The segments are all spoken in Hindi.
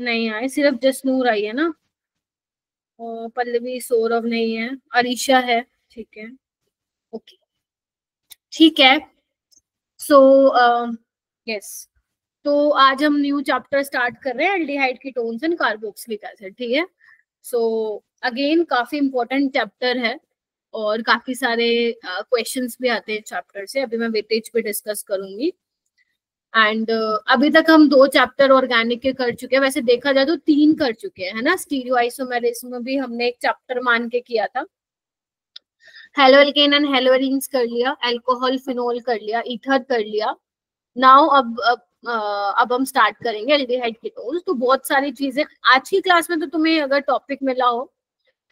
नहीं आए, सिर्फ जसनूर आई है ना। पल्लवी सौरभ नहीं है, अरीशा है। ठीक है, ओके, ठीक है। सो यस, तो आज हम न्यू चैप्टर स्टार्ट कर रहे हैं, aldehyde ketones and carboxylic acid. ठीक है, सो अगेन काफी इंपॉर्टेंट चैप्टर है और काफी सारे क्वेश्चंस भी आते हैं चैप्टर से। अभी मैं वेटेज पे डिस्कस करूंगी। एंड अभी तक हम 2 चैप्टर ऑर्गेनिक के कर चुके हैं, वैसे देखा जाए तो 3 कर चुके हैं, है ना। स्टीरियोआइसोमेरिज्म भी हमने एक चैप्टर मान के किया था। Halo alkane and hello arenes कर लिया, अल्कोहल फिनोल कर लिया, ईथर कर लिया। नाउ अब हम स्टार्ट करेंगे एल्डिहाइड कीटोन्स। तो बहुत सारी चीजें आज की क्लास में तो तुम्हें अगर टॉपिक मिला हो,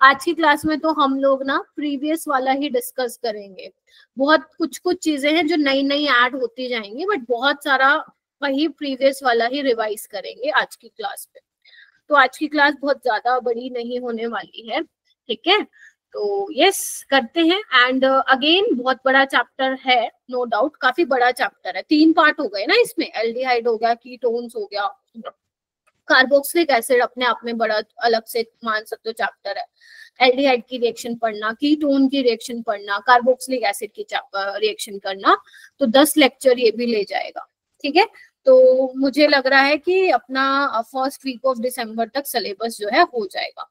आज की क्लास में तो हम लोग ना प्रीवियस वाला ही डिस्कस करेंगे। बहुत कुछ कुछ चीजें हैं जो नई नई ऐड होती जाएंगी, बट बहुत सारा वही प्रीवियस वाला ही रिवाइज करेंगे आज की क्लास में। तो आज की क्लास बहुत ज्यादा बड़ी नहीं होने वाली है, ठीक है। तो यस, करते हैं। एंड अगेन बहुत बड़ा चैप्टर है, नो डाउट, काफी बड़ा चैप्टर है। 3 पार्ट हो गए ना इसमें, एल्डिहाइड हो गया, कीटोन्स हो गया, कार्बोक्सिलिक एसिड अपने आप में बड़ा अलग से मान सकते हो चैप्टर है। एल्डिहाइड की रिएक्शन पढ़ना, कीटोन की रिएक्शन पढ़ना, कार्बोक्सिलिक एसिड की रिएक्शन करना, तो 10 लेक्चर ये भी ले जाएगा, ठीक है। तो मुझे लग रहा है कि अपना फर्स्ट वीक ऑफ दिसंबर तक सिलेबस जो है हो जाएगा।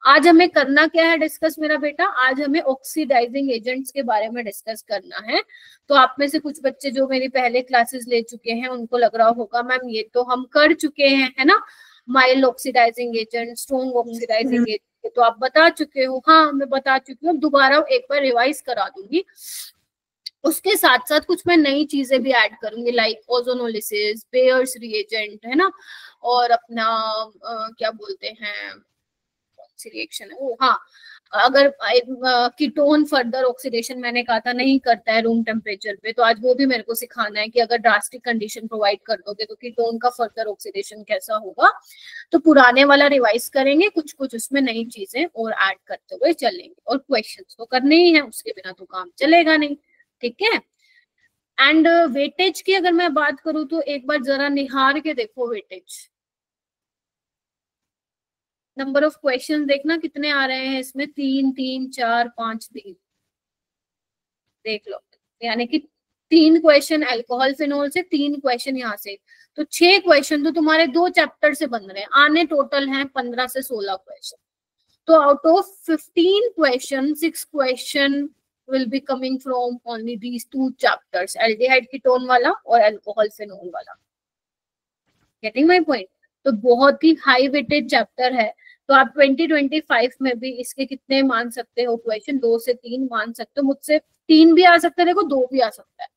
आज हमें करना क्या है डिस्कस मेरा बेटा, आज हमें ऑक्सीडाइजिंग एजेंट्स के बारे में डिस्कस करना है। तो आप में से कुछ बच्चे जो मेरी पहले क्लासेस ले चुके हैं उनको लग रहा होगा मैम ये तो हम कर चुके हैं, है ना। Mild oxidising agent, strong oxidising agent, तो आप बता चुके हो। हाँ, मैं बता चुकी हूँ, दोबारा एक बार रिवाइज करा दूंगी। उसके साथ साथ कुछ मैं नई चीजें भी ऐड करूंगी, लाइक ओजोनोलिसिस, बेयर्स रिएजेंट, है ना। और अपना क्या बोलते हैं, रिएक्शन है वो, हाँ। अगर कीटोन फर्दर ऑक्सीडेशन मैंने कहा था नहीं करता है रूम टेम्परेचर पे, तो आज वो भी मेरे को सिखाना है कि अगर ड्रास्टिक कंडीशन प्रोवाइड कर दोगे तो कीटोन का फर्दर ऑक्सीडेशन कैसा होगा। तो पुराने वाला रिवाइज करेंगे, कुछ कुछ उसमें नई चीजें और ऐड करते हुए चलेंगे, और क्वेश्चंस तो करने ही है, उसके बिना तो काम चलेगा नहीं, ठीक है। एंड वेटेज की अगर मैं बात करूं तो एक बार जरा निहार के देखो वेटेज, नंबर ऑफ क्वेश्चन देखना कितने आ रहे हैं इसमें, 3 3 4 5 3, देख लो। यानी कि 3 क्वेश्चन अल्कोहल फिनोल से, 3 क्वेश्चन यहाँ से, तो 6 क्वेश्चन तो तुम्हारे 2 चैप्टर से बन रहे हैं। आने टोटल हैं 15 से 16 क्वेश्चन। तो out of 15 question, 6 question will be coming from only these 2 chapters, aldehyde ketone वाला और अल्कोहल फिनोल वाला। Getting my point. तो बहुत ही हाई वेटेड चैप्टर है। तो आप 2025 में भी इसके कितने मान सकते हो क्वेश्चन, 2 से 3 मान सकते हो। मुझसे 3 भी आ सकते हैं, देखो 2 भी आ सकता है,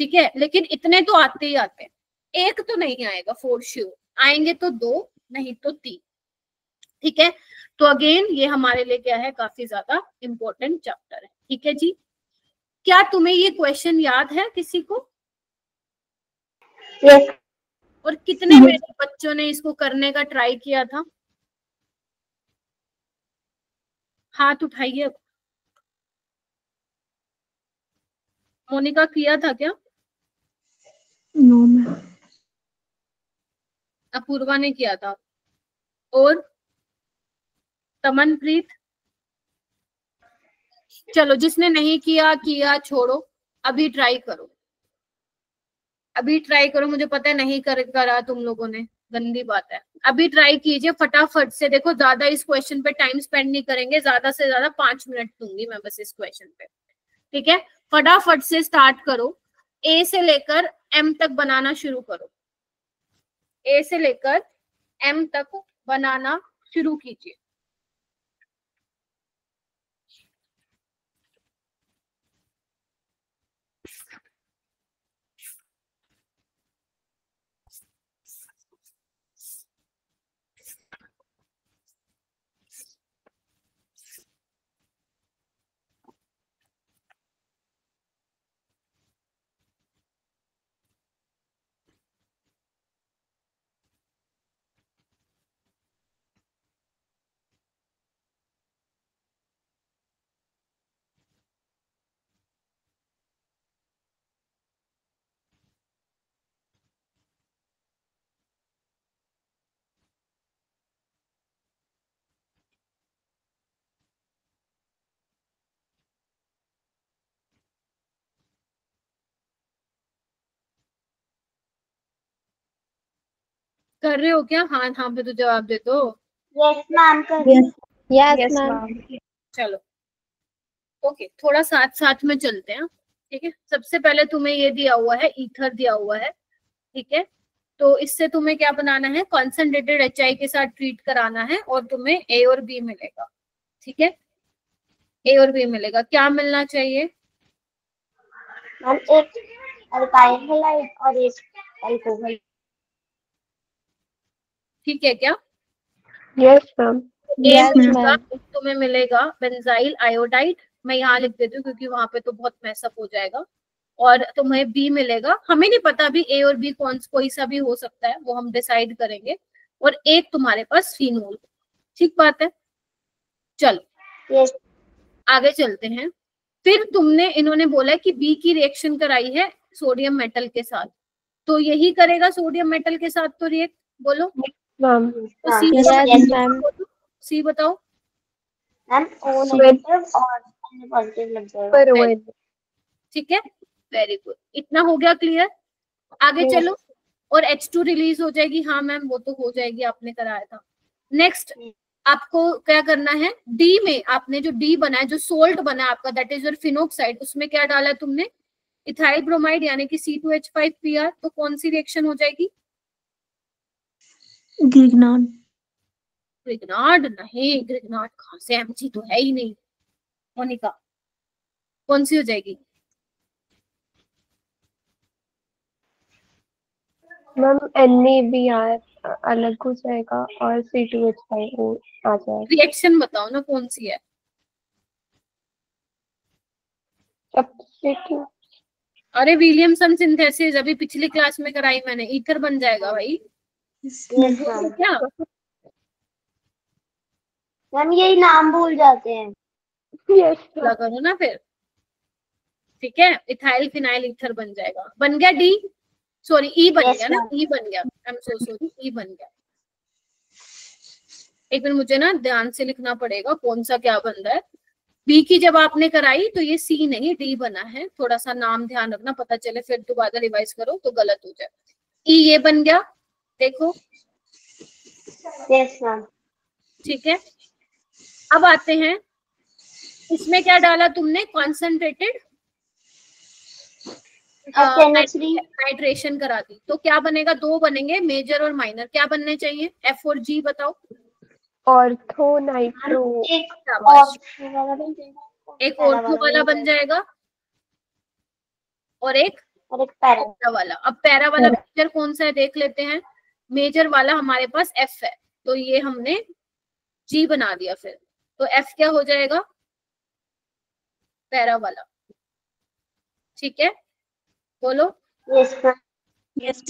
ठीक है। लेकिन इतने तो आते ही आते हैं, एक तो नहीं आएगा फॉर श्योर, आएंगे तो 2 नहीं तो 3, ठीक है। तो अगेन ये हमारे लिए क्या है, काफी ज्यादा इंपॉर्टेंट चैप्टर है, ठीक है जी। क्या तुम्हें ये क्वेश्चन याद है किसी को? yes. और कितने मेरे बच्चों ने इसको करने का ट्राई किया था? हाथ उठाइए अब। मोनिका किया था क्या? No ma'am. अपूर्वा ने किया था। और तमनप्रीत? चलो, जिसने नहीं किया किया छोड़ो, अभी ट्राई करो, अभी ट्राई करो। मुझे पता है नहीं करा तुम लोगों ने, गंदी बात है। अभी ट्राई कीजिए फटाफट से। देखो ज्यादा इस क्वेश्चन पे टाइम स्पेंड नहीं करेंगे, ज्यादा से ज्यादा 5 मिनट दूंगी मैं बस इस क्वेश्चन पे, ठीक है। फटाफट से स्टार्ट करो, ए से लेकर एम तक बनाना शुरू करो, ए से लेकर एम तक बनाना शुरू कीजिए। कर रहे हो क्या? हाँ हाँ पे तो जवाब दे दो। यस मैम कर यस मैम। चलो ओके, थोड़ा साथ साथ में चलते हैं, ठीक है। सबसे पहले तुम्हें ये दिया हुआ है, ईथर दिया हुआ है, ठीक है। तो इससे तुम्हें क्या बनाना है, कॉन्सेंट्रेटेड एचआई के साथ ट्रीट कराना है और तुम्हें ए और बी मिलेगा, ठीक है। ए और बी मिलेगा, क्या मिलना चाहिए? मैम एक अल्काइल हैलाइड और एक अल्कोहल। ठीक है क्या? Yes ma'am. ए यस मिलेगा, मैम। तुम्हें मिलेगा बेंजाइल आयोडाइड, मैं यहाँ लिख देती हूँ क्योंकि वहां पे तो बहुत मैसअप हो जाएगा। और तुम्हें बी मिलेगा, हमें नहीं पता अभी ए और बी कोई सा भी हो सकता है, वो हम डिसाइड करेंगे। और एक तुम्हारे पास फिनोल, ठीक बात है। चलो यस आगे चलते हैं। फिर तुमने, इन्होंने बोला है कि बी की रिएक्शन कराई है सोडियम मेटल के साथ, तो यही करेगा सोडियम मेटल के साथ तो रिएक्ट, बोलो। मैम। तो सी यस मैम। सी बताओ। मैम ओ नेगेटिव और N पॉजिटिव लग जाएगा। पर वो ठीक है, वेरी गुड, इतना हो गया क्लियर। आगे चलो, और H2 रिलीज हो जाएगी, हाँ मैम वो तो हो जाएगी, आपने कराया था। नेक्स्ट आपको क्या करना है, डी में आपने जो डी बना है, जो सोल्ट बना है आपका, दैट इज योर फिनोक्साइड, उसमें क्या डाला है तुमने, इथाइल ब्रोमाइड यानी कि C2H5Pr, तो कौन सी रिएक्शन हो जाएगी? ग्रिग्नार्ड। ग्रिग्नार्ड नहीं, ग्रिग्नार्ड कहाँ से, Mg तो है ही नहीं। मोनिका कौन सी हो जाएगी? मैम NaBr अलग हो जाएगा और C2H5O आ जाएगा। रिएक्शन बताओ ना कौन सी है। सब्स्टिट्यूट। अरे विलियमसन सिंथेसिस, अभी पिछली क्लास में कराई मैंने, ईथर बन जाएगा भाई। क्या मैम यही नाम भूल जाते हैं। यस लगा करो ना फिर, ठीक है। इथाइल फिनाइल ईथर बन जाएगा, बन गया डी, सॉरी ई बन Yes, गया ना, ma'am. ई बन गया, आई एम सो सॉरी, ई बन गया। एक मिनट मुझे ना ध्यान से लिखना पड़ेगा कौन सा क्या बन रहा है। बी की जब आपने कराई तो ये सी नहीं डी बना है, थोड़ा सा नाम ध्यान रखना, पता चले फिर दोबारा रिवाइज करो तो गलत हो जाए। ई ये बन गया, देखो, Yes, ma'am. ठीक है। अब आते हैं, इसमें क्या डाला तुमने, कॉन्सेंट्रेटेड नाइट्रेशन करा दी, तो क्या बनेगा, दो बनेंगे, मेजर और माइनर, क्या बनने चाहिए, एफ और जी बताओ। Ortho nitro. एक ऑर्थो वाला बन जाएगा और एक पैरा वाला। अब पैरा वाला मेजर कौन सा है देख लेते हैं, मेजर वाला हमारे पास एफ है, तो ये हमने जी बना दिया फिर, तो एफ क्या हो जाएगा, पैरा वाला, ठीक है, बोलो। Yes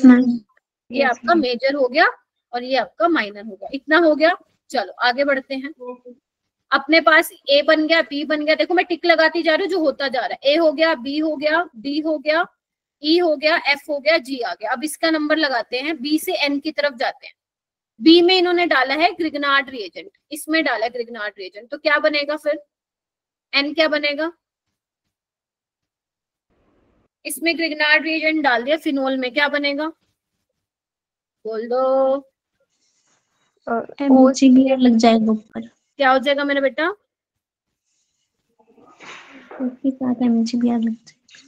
ma'am. ये आपका मेजर हो गया और ये आपका माइनर हो गया, इतना हो गया। चलो आगे बढ़ते हैं, अपने पास ए बन गया, बी बन गया, देखो मैं टिक लगाती जा रही हूँ जो होता जा रहा है, ए हो गया, बी हो गया, डी हो गया, ई हो गया, एफ हो गया, जी आ गया। अब इसका नंबर लगाते हैं, बी से एन की तरफ जाते हैं। बी में इन्होंने डाला है ग्रिग्नार्ड रिएजेंट, इसमें डाला है ग्रिग्नार्ड रिएजेंट, तो क्या बनेगा फिर, एन क्या बनेगा, इसमें ग्रिग्नार्ड रिएजेंट डाल दिया, फिनोल में क्या बनेगा, बोल दो। MgBr लग जाएगा ऊपर, क्या हो जाएगा मेरा बेटा, उसके साथ MgBr लग जाएगा।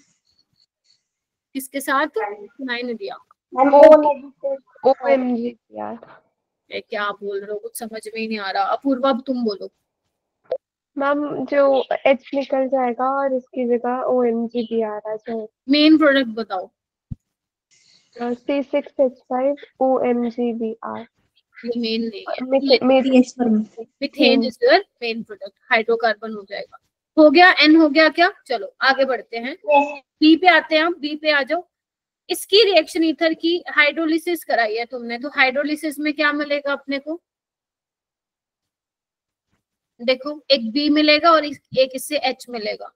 किसके साथ, सुनाई नहीं दिया, OMgBr। क्या बोल रहे हो, कुछ समझ में ही नहीं आ रहा। अपूर्वा अब तुम बोलो। मैम जो H निकल जाएगा और इसकी जगह OMgBr आ जाएगा। मेन प्रोडक्ट बताओ। C6H5 OMgBr। ये मेन नहीं है, methane is your main product, hydrocarbon हो जाएगा। हो गया, एन हो गया क्या, चलो आगे बढ़ते हैं, बी पे आते हैं, बी पे आ जाओ। इसकी रिएक्शन ईथर की हाइड्रोलिसिस कराई है तुमने, तो हाइड्रोलिसिस में क्या मिलेगा अपने को, देखो एक बी मिलेगा और एक इससे एच मिलेगा।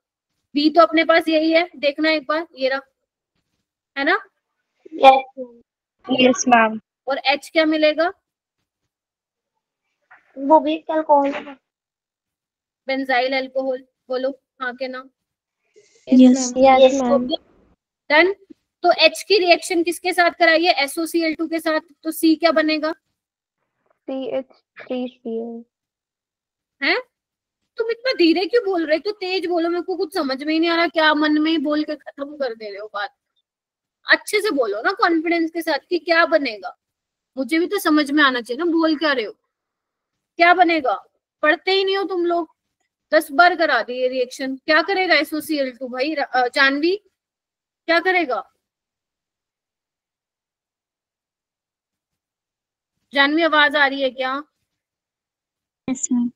बी तो अपने पास यही है, देखना एक बार, ये रहा, है ना, यस मैम। और एच क्या मिलेगा, वो भी अल्कोहल है। बेंजाइल अल्कोहल, बोलो हाँ के नाम। Yes ma'am. डन। तो H की रिएक्शन किसके साथ कराइए, SOCl2 के साथ, तो C क्या बनेगा, CH3Cl। है? तुम इतना धीरे क्यों बोल रहे, तो तेज बोलो, मेरे को कुछ समझ में ही नहीं आ रहा, क्या मन में ही बोल के खत्म कर दे रहे हो बात। अच्छे से बोलो ना कॉन्फिडेंस के साथ कि क्या बनेगा, मुझे भी तो समझ में आना चाहिए ना, बोल क्या रहे हो, क्या बनेगा, पढ़ते ही नहीं हो तुम लोग, 10 बार करा दिए रिएक्शन। क्या करेगा SOCl2 भाई, जानवी क्या करेगा, जानवी आवाज आ रही है क्या? Yes ma'am.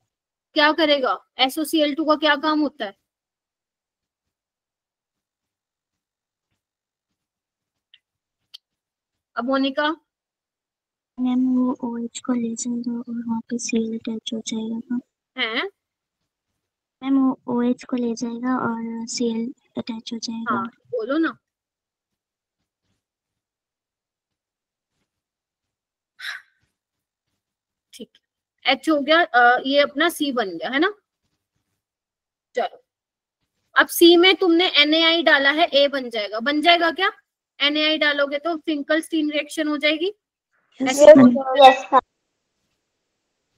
क्या करेगा, SOCl2 का क्या काम होता है? अब मोनिका, मैम वो OH को ले जाएगा और वहाँ पे Cl अटैच हो जाएगा। है मैम वो OH को ले जाएगा और Cl अटैच हो जाएगा। हाँ बोलो ना। ठीक है, H हो गया, ये अपना C बन गया है ना। चलो अब C में तुमने NaI डाला है, A बन जाएगा, बन जाएगा क्या, NaI डालोगे तो फिंकलस्टीन रिएक्शन हो जाएगी। यस ऐसे मैम। Yes ma'am.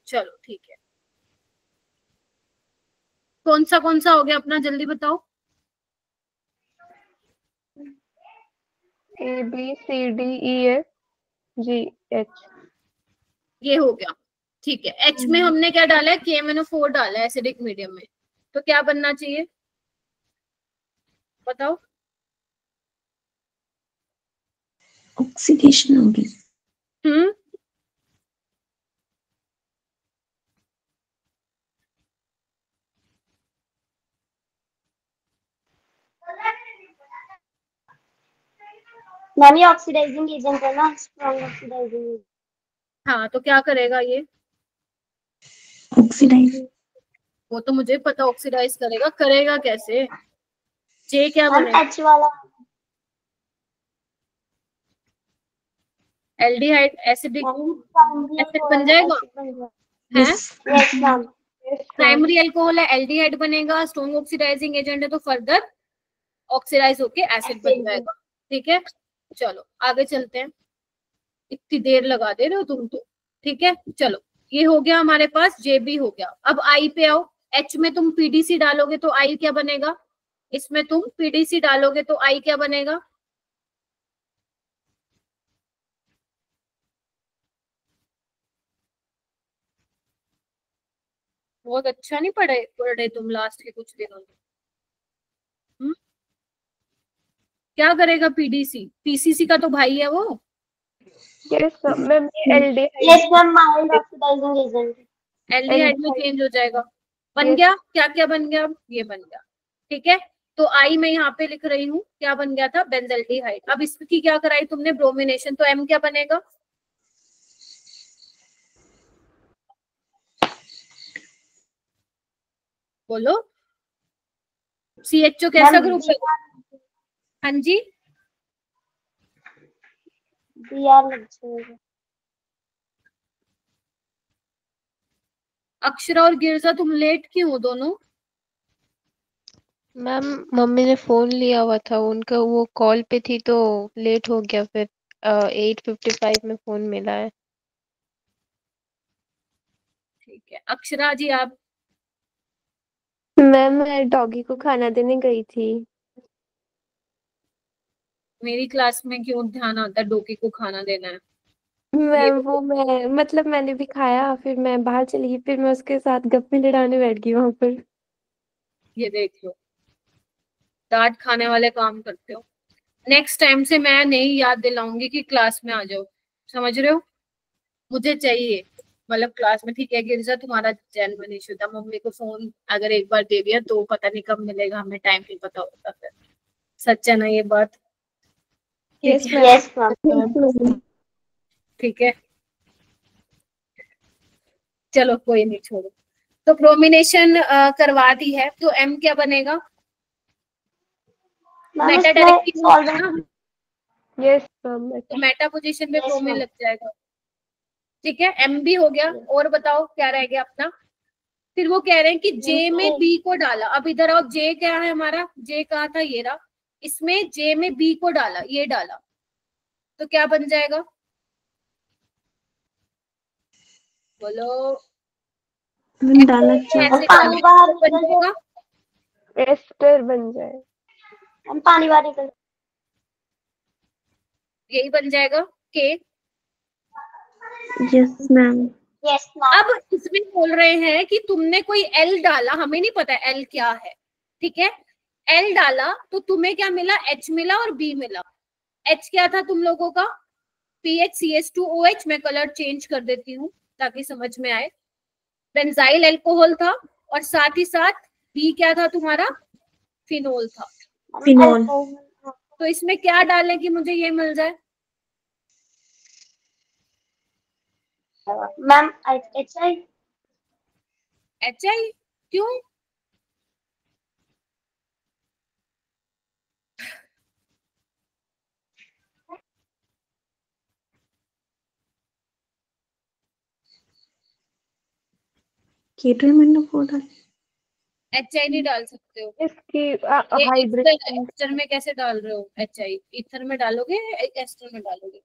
चलो ठीक है, कौन सा हो गया अपना, जल्दी बताओ। ABCDEFGH। ये हो गया, ठीक है। H में हमने क्या डाला है, KMnO4 डाला है एसिडिक मीडियम में, तो क्या बनना चाहिए बताओ। ऑक्सीडेशन होगी। हम्म, मैम ये ऑक्सीडाइजिंग एजेंट है ना, स्ट्रॉन्ग ऑक्सीडाइजिंग एजेंट। हाँ तो क्या करेगा ये, ऑक्सीडाइज। वो तो मुझे पता, ऑक्सीडाइज करेगा, करेगा कैसे, J क्या मैम बनेगा, H वाला aldehyde acidic primary acid alcohol बन जाएगा, एसिड बन जाएगा। है यस मैम। प्राइमरी अल्कोहल है, एल्डिहाइड बनेगा, स्ट्रॉन्ग ऑक्सीडाइजिंग एजेंट है तो फर्दर ऑक्सीडाइज होके एसिड बन जाएगा। ठीक है, चलो आगे चलते हैं, इतनी देर लगा दे रहे हो तुम तो। ठीक है चलो, ये हो गया हमारे पास, JB हो गया। अब I पे आओ, H में तुम PDC डालोगे तो I क्या बनेगा, इसमें तुम PDC डालोगे तो I क्या बनेगा, बहुत अच्छा नहीं पढ़े तुम लास्ट के कुछ दिनों में। क्या करेगा PDC, PCC का तो भाई है वो, यस मैम, ये yes ma'am mild oxidising agent. Aldehyde में चेंज हो जाएगा, बन Yes. गया, क्या क्या बन गया, अब ये बन गया। ठीक है, तो I मैं यहाँ पे लिख रही हूँ, क्या बन गया था, बेंजल्डिहाइड। अब इसकी क्या कराई तुमने, ब्रोमिनेशन, तो M क्या बनेगा, बोलो। CHO कैसा मैम ग्रुप है, हाँ जी, BR लग जाएगा। अक्षरा और गिरजा तुम लेट क्यों हो दोनों, मैम मम्मी ने फोन लिया हुआ था उनका, वो कॉल पे थी तो लेट हो गया, फिर 8:55 में फोन मिला है। ठीक है अक्षरा जी आप, मैम मैं डॉगी को खाना देने गई थी। मेरी क्लास में क्यों ध्यान आता है डोकी को खाना देना है, ये मैम वो मैं मतलब मैंने भी खाया, फिर मैं बाहर चली गई, फिर मैं उसके साथ गप्पे लड़ाने बैठ गई वहां पर। ये देख लो, डांट खाने वाले काम करते हो। नेक्स्ट टाइम से मैं नहीं याद दिलाऊंगी कि क्लास में आ जाओ, समझ रहे हो, मुझे चाहिए, मतलब क्लास में। ठीक है गिरजा, तुम्हारा जेन्युइन इशू था, मम्मी को फोन अगर एक बार दे दिया तो पता नहीं कब मिलेगा, हमें टाइम नहीं पता होता फिर, सच है ना ये बात। ठीक यस है, यस मैम। ठीक है चलो कोई नहीं, छोड़ो। तो ब्रोमिनेशन करवा दी है, तो M क्या बनेगा, मैम मेटा इसमें डायरेक्टली सॉल्वेंट। Yes ma'am. तो मेटा पोजीशन पे Yes, ब्रोमीन ma'am. लग जाएगा। ठीक है, M भी हो गया, और बताओ क्या रह गया अपना। फिर वो कह रहे हैं कि J में B को डाला, अब इधर आओ, J क्या है हमारा, J कहा था, ये रहा, इसमें जे में बी को डाला, ये डाला, तो क्या बन जाएगा? बोलो। डाला क्या? ऐसे पानी डालें बाहर तो बन निकल जाएगा, एस्टर बन जाए। हम पानी बाहर निकल। यही बन जाएगा के। Yes ma'am. Yes ma'am. अब इसमें बोल रहे हैं कि तुमने कोई एल डाला, हमें नहीं पता एल क्या है, ठीक है, एल डाला तो तुम्हें क्या मिला? एच मिला और बी मिला। एच क्या था तुम लोगों का? PHCH2OH। मैं कलर चेंज कर देती हूँ ताकि समझ में आए। बेंजाइल अल्कोहल था और साथ ही साथ बी क्या था तुम्हारा? फिनोल था। फिनोल। तो इसमें क्या डालें कि मुझे ये मिल जाए? Ma'am HI। HI। क्यों? केटल मैंने वो डाल। HI नहीं डाल सकते हो। इसकी ये हाइब्रिड एस्टर में कैसे डाल रहे हो? HI ईथर में डालोगे, एस्टर में डालोगे?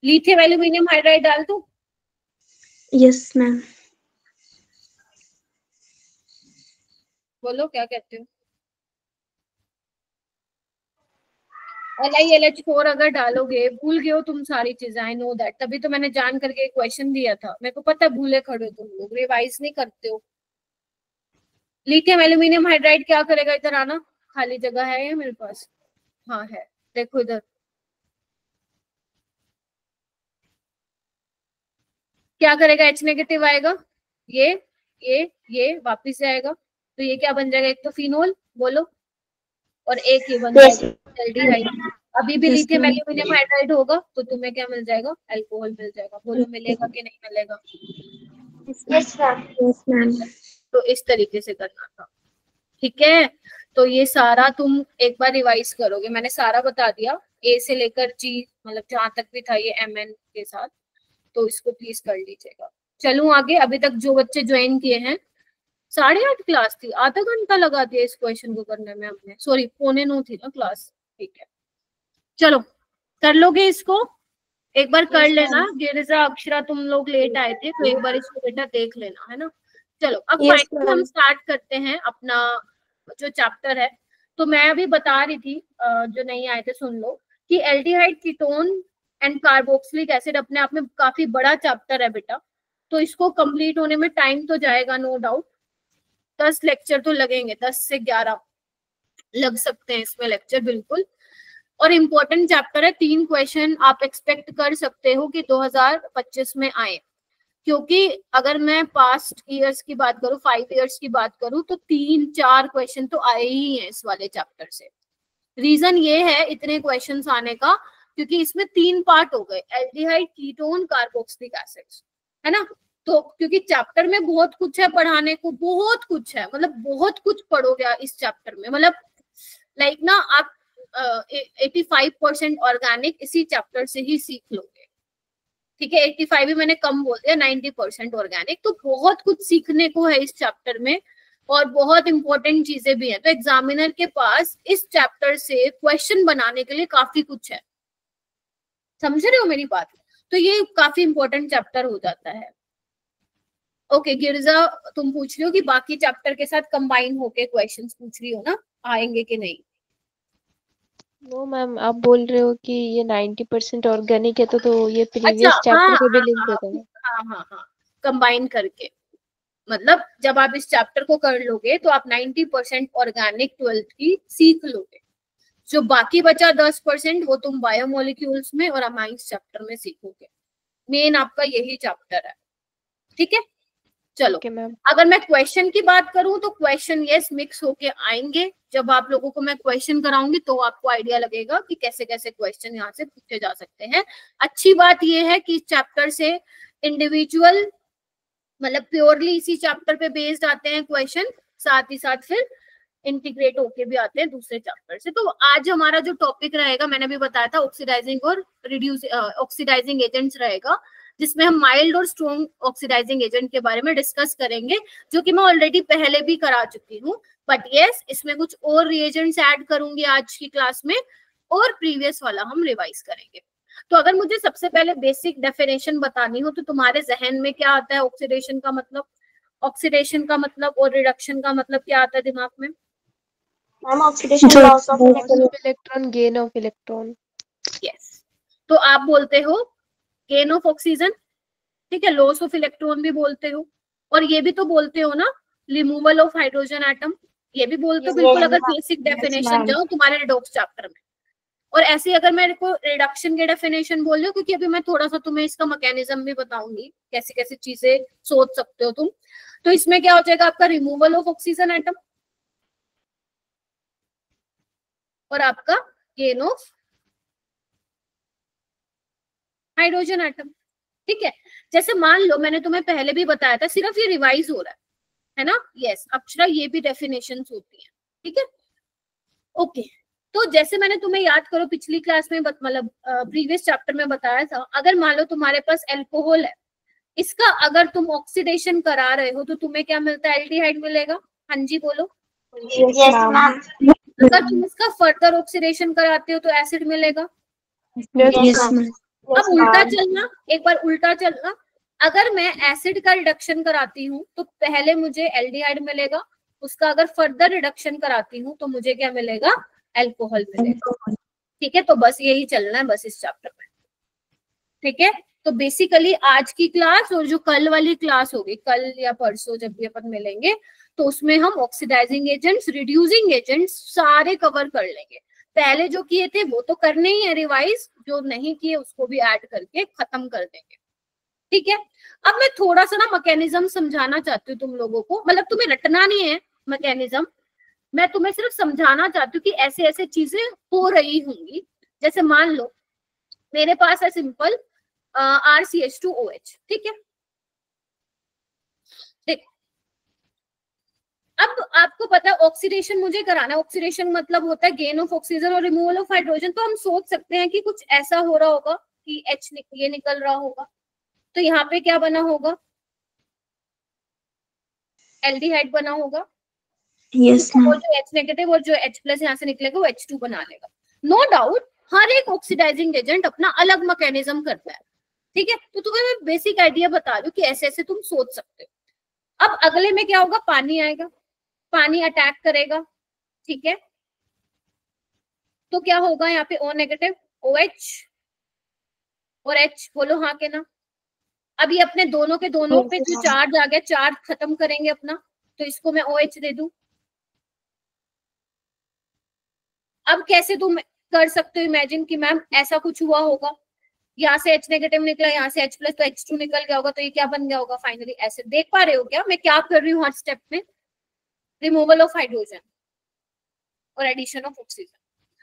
लिथियम एल्यूमिनियम हाइड्राइड डाल दो। Yes ma'am. बोलो क्या कहते हो? LiLH4 अगर डालोगे, भूल गए हो तुम सारी चीजें, आई नो दैट, तभी तो मैंने जान करके क्वेश्चन दिया था, मेरे को पता है भूले खड़े हो तुम लोग, रिवाइज नहीं करते हो। लिथियम एल्यूमिनियम हाइड्राइड क्या करेगा? इधर आना, खाली जगह है ये मेरे पास, हाँ है, देखो इधर, क्या करेगा? H नेगेटिव आएगा, ये वापिस आएगा, तो ये क्या बन जाएगा? एक तो फिनोल, बोलो, और एक ये बन जाएगा एल्डिहाइड। अभी भी लिथियम एल्यूमिनियम हाइड्राइड होगा तो तुम्हें क्या मिल जाएगा? अल्कोहल मिल जाएगा। बोलो मिलेगा कि नहीं मिलेगा? Yes ma'am. Yes ma'am. तो इस तरीके से करना था, ठीक है। तो ये सारा तुम एक बार रिवाइज करोगे, मैंने सारा बता दिया, ए से लेकर जी, मतलब जहां तक भी था ये MN के साथ, तो इसको प्लीज कर लीजिएगा। चलूं आगे। अभी तक जो बच्चे ज्वाइन किए हैं, 8:30 क्लास थी, आधा घंटा लगा दिया इस क्वेश्चन को करने में हमने, सॉरी 8:45 थी ना क्लास, ठीक है। चलो कर लोगे इसको, एक बार कर लेना। गिरिजा अक्षरा तुम लोग लेट आए थे तो एक बार इसको बेटा देख लेना, है ना। चलो अब फाइनली हम स्टार्ट करते हैं अपना जो चैप्टर है। तो मैं अभी बता रही थी, जो नहीं आए थे सुन लो, कि aldehyde, ketone and carboxylic acid अपने आप में काफी बड़ा चैप्टर है बेटा, तो इसको कंप्लीट होने में टाइम तो जाएगा नो डाउट, 10 लेक्चर तो लगेंगे, 10 से 11 लग सकते हैं इसमें लेक्चर बिल्कुल। और इम्पोर्टेंट चैप्टर है, 3 क्वेश्चन आप एक्सपेक्ट कर सकते हो कि 2025 में आए, क्योंकि अगर मैं पास्ट ईयर्स की बात करूं, 5 ईयर्स की बात करूं, तो 3-4 क्वेश्चन तो आए ही हैं इस वाले चैप्टर से। रीजन ये है इतने क्वेश्चंस आने का, क्योंकि इसमें 3 पार्ट हो गए, एल्डिहाइड, कीटोन, कार्बोक्सिलिक एसिड्स, है ना। तो क्योंकि चैप्टर में बहुत कुछ है पढ़ाने को, बहुत कुछ है, मतलब बहुत कुछ पढ़ोगे इस चैप्टर में, मतलब लाइक ना आप 85% ऑर्गेनिक इसी चैप्टर से ही सीख लोगे, ठीक है। 85 भी मैंने कम बोल दिया, 90% ऑर्गेनिक, तो बहुत कुछ सीखने को है इस चैप्टर में और बहुत इंपॉर्टेंट चीजें भी हैं। तो एग्जामिनर के पास इस चैप्टर से क्वेश्चन बनाने के लिए काफी कुछ है, समझ रहे हो मेरी बात? तो ये काफी इंपॉर्टेंट चैप्टर हो जाता है। ओके गिरजा, तुम पूछ रही हो कि बाकी चैप्टर के साथ कंबाइन होके क्वेश्चंस पूछ रही हो ना, आएंगे कि नहीं? नो मैम, आप बोल रहे हो कि ये 90% ऑर्गेनिक है, तो ये अच्छा, प्रीवियस चैप्टर से भी लिंक हाँ होता है? हाँ, कंबाइन करके, मतलब जब आप इस चैप्टर को कर लोगे तो आप 90% ऑर्गेनिक 12th की सीख लोगे, जो बाकी बचा 10% वो तुम बायोमोलिक्यूल्स में और अमाइंस चैप्टर में सीखोगे। मेन आपका यही चैप्टर है, ठीक है। चलो अगर मैं क्वेश्चन की बात करूं तो क्वेश्चन यस मिक्स होके आएंगे, जब आप लोगों को मैं क्वेश्चन कराऊंगी तो आपको आइडिया लगेगा कि कैसे कैसे क्वेश्चन यहाँ से पूछे जा सकते हैं। अच्छी बात यह है कि चैप्टर से इंडिविजुअल, मतलब प्योरली इसी चैप्टर पे बेस्ड आते हैं क्वेश्चन, साथ ही साथ फिर इंटीग्रेट होके भी आते हैं दूसरे चैप्टर से। तो आज हमारा जो टॉपिक रहेगा, मैंने भी बताया था, ऑक्सीडाइजिंग और रिड्यूस ऑक्सीडाइजिंग एजेंट्स रहेगा, जिसमें हम माइल्ड और स्ट्रॉन्ग ऑक्सीडाइजिंग एजेंट के बारे में डिस्कस करेंगे, जो कि मैं ऑलरेडी पहले भी करा चुकी हूँ। बट यस, इसमें कुछ और रिएजेंट्स ऐड करूंगी आज की क्लास में, और प्रीवियस वाला हम रिवाइज करेंगे। तो अगर मुझे सबसे पहले बेसिक डेफिनेशन बतानी हो तो तुम्हारे जहन में क्या आता है ऑक्सीडेशन का मतलब, ऑक्सीडेशन का मतलब और रिडक्शन का मतलब क्या आता है दिमाग में? Ma'am oxidation loss of electron, gain of electron. Yes, तो आप बोलते हो गेन ऑफ ऑक्सीजन, ठीक है, लॉस ऑफ इलेक्ट्रॉन भी बोलते हो, और ये भी तो बोलते हो ना रिमूवल ऑफ हाइड्रोजन एटम, ये भी बोलते हो बिल्कुल। अगर बेसिक डेफिनेशन जाओ तुम्हारे रिडॉक्स चैप्टर में, और ऐसे अगर मेरे को रिडक्शन के डेफिनेशन बोल रही हूँ, क्योंकि अभी मैं थोड़ा सा तुम्हें इसका मैकेनिज्म भी बताऊंगी, कैसी कैसी चीजें सोच सकते हो तुम। तो इसमें क्या हो जाएगा आपका रिमूवल ऑफ ऑक्सीजन एटम और आपका गेन ऑफ हाइड्रोजन एटम, ठीक है। जैसे मान लो मैंने तुम्हें पहले भी बताया था, सिर्फ ये रिवाइज हो रहा है ना। यस अक्षरा, ये भी डेफिनेशंस होती है, ठीक है, ओके। तो जैसे मैंने तुम्हें याद करो पिछली क्लास में मतलब प्रीवियस चैप्टर में बताया था, अगर मान लो तुम्हारे पास अल्कोहल है, इसका अगर तुम ऑक्सीडेशन करा रहे हो तो तुम्हें क्या मिलता है? एल्डिहाइड मिलेगा। हाँ जी बोलो। Yes ma'am. अगर तुम इसका फर्दर ऑक्सीडेशन कराते हो तो एसिड मिलेगा। Yes ma'am. अब उल्टा चलना, एक बार उल्टा चलना, अगर मैं एसिड का रिडक्शन कराती हूँ तो पहले मुझे एल्डिहाइड मिलेगा, उसका अगर फर्दर रिडक्शन कराती हूँ तो मुझे क्या मिलेगा? अल्कोहल मिलेगा, ठीक है। तो बस यही चलना है बस इस चैप्टर में, ठीक है। तो बेसिकली आज की क्लास और जो कल वाली क्लास होगी, कल या परसों जब भी अपन मिलेंगे, तो उसमें हम ऑक्सीडाइजिंग एजेंट्स, रिड्यूसिंग एजेंट्स सारे कवर कर लेंगे। पहले जो किए थे वो तो करने ही है रिवाइज, जो नहीं किए उसको भी ऐड करके खत्म कर देंगे, ठीक है। अब मैं थोड़ा सा ना मैकेनिज्म समझाना चाहती हूँ तुम लोगों को, मतलब तुम्हें रटना नहीं है मैकेनिज्म, मैं तुम्हें सिर्फ समझाना चाहती हूँ कि ऐसे ऐसे चीजें हो रही होंगी। जैसे मान लो मेरे पास है सिंपल RCH2OH, ठीक है। देखो अब आपको पता है ऑक्सीडेशन मुझे कराना है, ऑक्सीडेशन मतलब होता है गेन ऑफ ऑक्सीजन और रिमूवल ऑफ हाइड्रोजन। तो हम सोच सकते हैं कि कुछ ऐसा हो रहा होगा कि ये निकल रहा होगा, तो यहाँ पे क्या बना होगा? एल्डिहाइड बना होगा। यस वो मैम। जो H नेगेटिव और जो H प्लस यहाँ से निकलेगा वो H2 बना लेगा। नो डाउट हर एक ऑक्सीडाइजिंग एजेंट अपना अलग मैकेनिज्म करता है, ठीक है। तो तुम्हें मैं बेसिक आइडिया बता रही हूँ कि ऐसे ऐसे तुम सोच सकते हो। अब अगले में क्या होगा? पानी आएगा, पानी अटैक करेगा, ठीक है। तो क्या होगा यहाँ पे? O नेगेटिव OH और H, बोलो हाँ के ना। अब ये अपने दोनों के दोनों पे जो चार्ज आ गया, चार्ज खत्म करेंगे अपना, तो इसको मैं OH दे दूं। अब कैसे तुम कर सकते हो इमेजिन कि मैम ऐसा कुछ हुआ होगा, यहाँ से H नेगेटिव निकला, यहाँ से H प्लस, तो H2 निकल गया होगा, तो ये क्या बन गया होगा फाइनली? एसिड। देख पा रहे हो क्या मैं क्या कर रही हूँ हर स्टेप में? रिमूवल ऑफ हाइड्रोजन और एडिशन ऑफ ऑक्सीजन।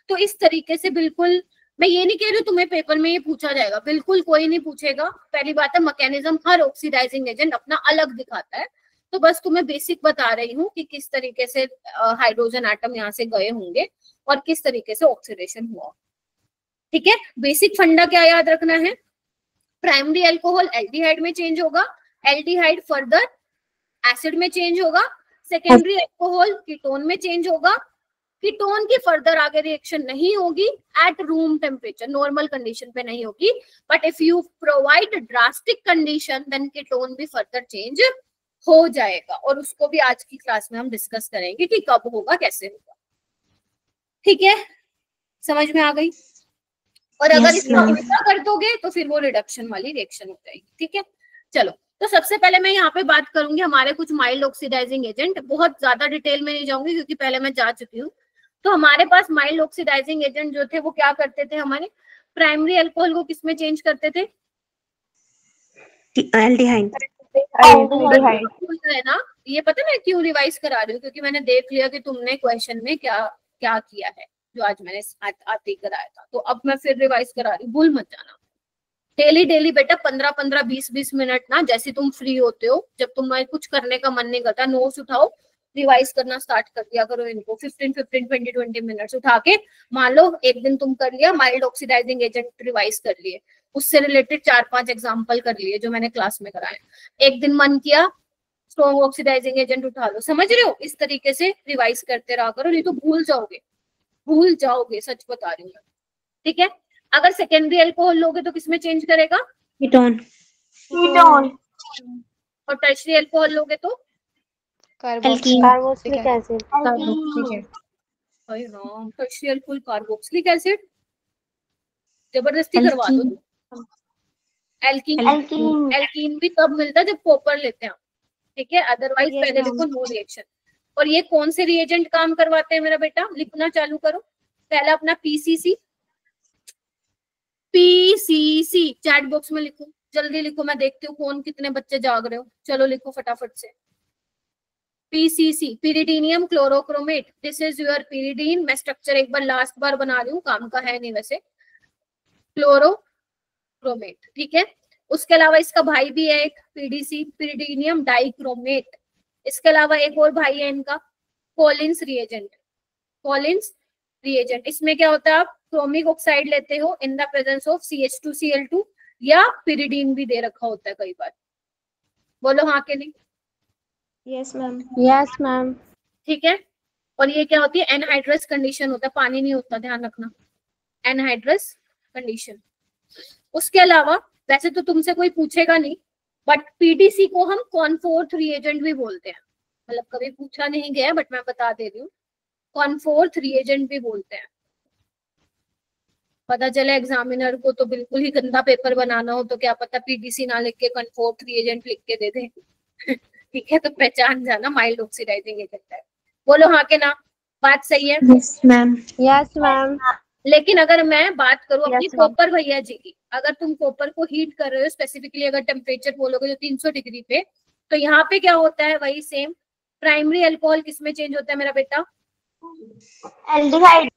तो इस तरीके से बिल्कुल, मैं ये नहीं कह रही हूँ तुम्हें पेपर में ये पूछा जाएगा, बिल्कुल कोई नहीं पूछेगा। पहली बात है मैकेनिज्म हर ऑक्सीडाइजिंग एजेंट अपना अलग दिखाता है, तो बस तुम्हें बेसिक बता रही हूँ कि किस तरीके से हाइड्रोजन एटम यहाँ से गए होंगे और किस तरीके से ऑक्सीडेशन हुआ, ठीक है। बेसिक फंडा क्या याद रखना है? प्राइमरी अल्कोहल एल्डिहाइड में चेंज होगा, एल्डिहाइड फर्दर एसिड में चेंज होगा, सेकेंडरी अल्कोहल कीटोन में चेंज होगा, कीटोन की फर्दर आगे रिएक्शन नहीं होगी at room temperature, normal condition पे नहीं होगी, but if you provide drastic condition then ketone भी फर्दर चेंज हो जाएगा, और उसको भी आज की क्लास में हम डिस्कस करेंगे कि कब होगा, कैसे होगा, ठीक है। समझ में आ गई? और अगर इसका उल्टा कर दोगे तो फिर वो रिडक्शन वाली रिएक्शन हो जाएगी, ठीक है। चलो, तो सबसे पहले मैं यहाँ पे बात करूंगी हमारे कुछ माइल्ड ऑक्सीडाइजिंग एजेंट, बहुत ज्यादा डिटेल में नहीं जाऊंगी क्योंकि पहले मैं जा चुकी हूँ। तो हमारे पास माइल्ड ऑक्सीडाइजिंग एजेंट जो थे वो क्या करते थे? हमारे प्राइमरी अल्कोहल को किसमें चेंज करते थे? एल्डिहाइड। है ना, ये पता मैं क्यों रिवाइज करा रही हूँ, क्योंकि मैंने देख लिया कि तुमने क्वेश्चन में क्या क्या किया है जो आज मैंने आते ही कराया था, तो अब मैं फिर रिवाइज करा रही हूँ, भूल मत जाना। डेली डेली बेटा 15-15 20-20 मिनट ना, जैसे तुम फ्री होते हो, जब तुम्हें कुछ करने का मन नहीं करता, नोट्स उठाओ, रिवाइज करना स्टार्ट कर दिया करो इनको। 15-15 20-20 मिनट्स उठा के, मान लो एक दिन तुम कर लिया माइल्ड ऑक्सीडाइजिंग एजेंट रिवाइज कर लिए, उससे रिलेटेड 4-5 एग्जाम्पल कर लिए जो मैंने क्लास में कराए। एक दिन मन किया स्ट्रॉन्ग ऑक्सीडाइजिंग एजेंट उठा लो, समझ रहे हो? इस तरीके से रिवाइज करते रहा करो, नहीं तो भूल जाओगे, सच बता रही हूँ मैं, ठीक है? अगर सेकेंडरी अल्कोहल लोगे तो किसमें चेंज करेगा? कीटोन। कीटोन। और टर्शियरी अल्कोहल लोगे तो carboxylic carboxylic acid. Alkene. Tertiary alcohol carboxylic acid, जबरदस्ती करवा दो। Alkene alkene. एल्कीन भी तब मिलता है जब कॉपर लेते हैं, ठीक है? अदरवाइज Yes, पहले ma'am. लिखो नो रिएक्शन। और ये कौन से रिएजेंट काम करवाते हैं मेरा बेटा? लिखना चालू करो। पहला अपना पीसीसी, चैट बॉक्स में लिखो, जल्दी लिखो, मैं देखती हूँ कौन कितने बच्चे जाग रहे हो। चलो लिखो फटाफट से। PCC, pyridinium chlorochromate, this is your pyridine. मैं स्ट्रक्चर एक बार लास्ट बार बना रही हूँ, काम का है नहीं वैसे। क्लोरोक्रोमेट, ठीक है? उसके अलावा इसका भाई भी है एक पीडीसी, पिरिडीनियम डाइक्रोमेट। इसके अलावा एक और भाई है इनका, कॉलिन्स रिएजेंट। इसमें क्या होता है? आप क्रोमिक ऑक्साइड लेते हो in the presence of CH2Cl2, या पिरिडीन भी दे रखा होता है कई बार। बोलो हाँ के नहीं? Yes ma'am. Yes ma'am. ठीक है। और ये क्या होती है? एनहाइड्रस कंडीशन होता है, पानी नहीं होता, ध्यान रखना, एनहाइड्रस कंडीशन। उसके अलावा वैसे तो तुमसे कोई पूछेगा नहीं, बट पीडीसी को हम कॉनफोर्थ रिएजेंट भी बोलते हैं, मतलब कभी पूछा नहीं गया बट मैं बता दे रही हूँ, कॉनफोर्थ रिएजेंट भी बोलते हैं। पता चले एग्जामिनर को तो बिल्कुल ही गंदा पेपर बनाना हो तो क्या पता पीडीसी ना लिख के कॉनफोर्थ रिएजेंट लिख के दे दे। ठीक है, तो पहचान जाना माइल्ड ऑक्सीडाइजिंग एजेंट है। बोलो हाँ के ना? बात सही है? Yes ma'am. Yes ma'am. लेकिन अगर मैं बात करूं अपनी Yes, ma'am. कॉपर भैया जी की, अगर तुम कॉपर को हीट कर रहे हो स्पेसिफिकली, अगर टेम्परेचर बोलोगे जो 300 डिग्री पे, तो यहाँ पे क्या होता है? वही सेम। प्राइमरी अल्कोहल किसमें चेंज होता है मेरा बेटा? एल्डिहाइड।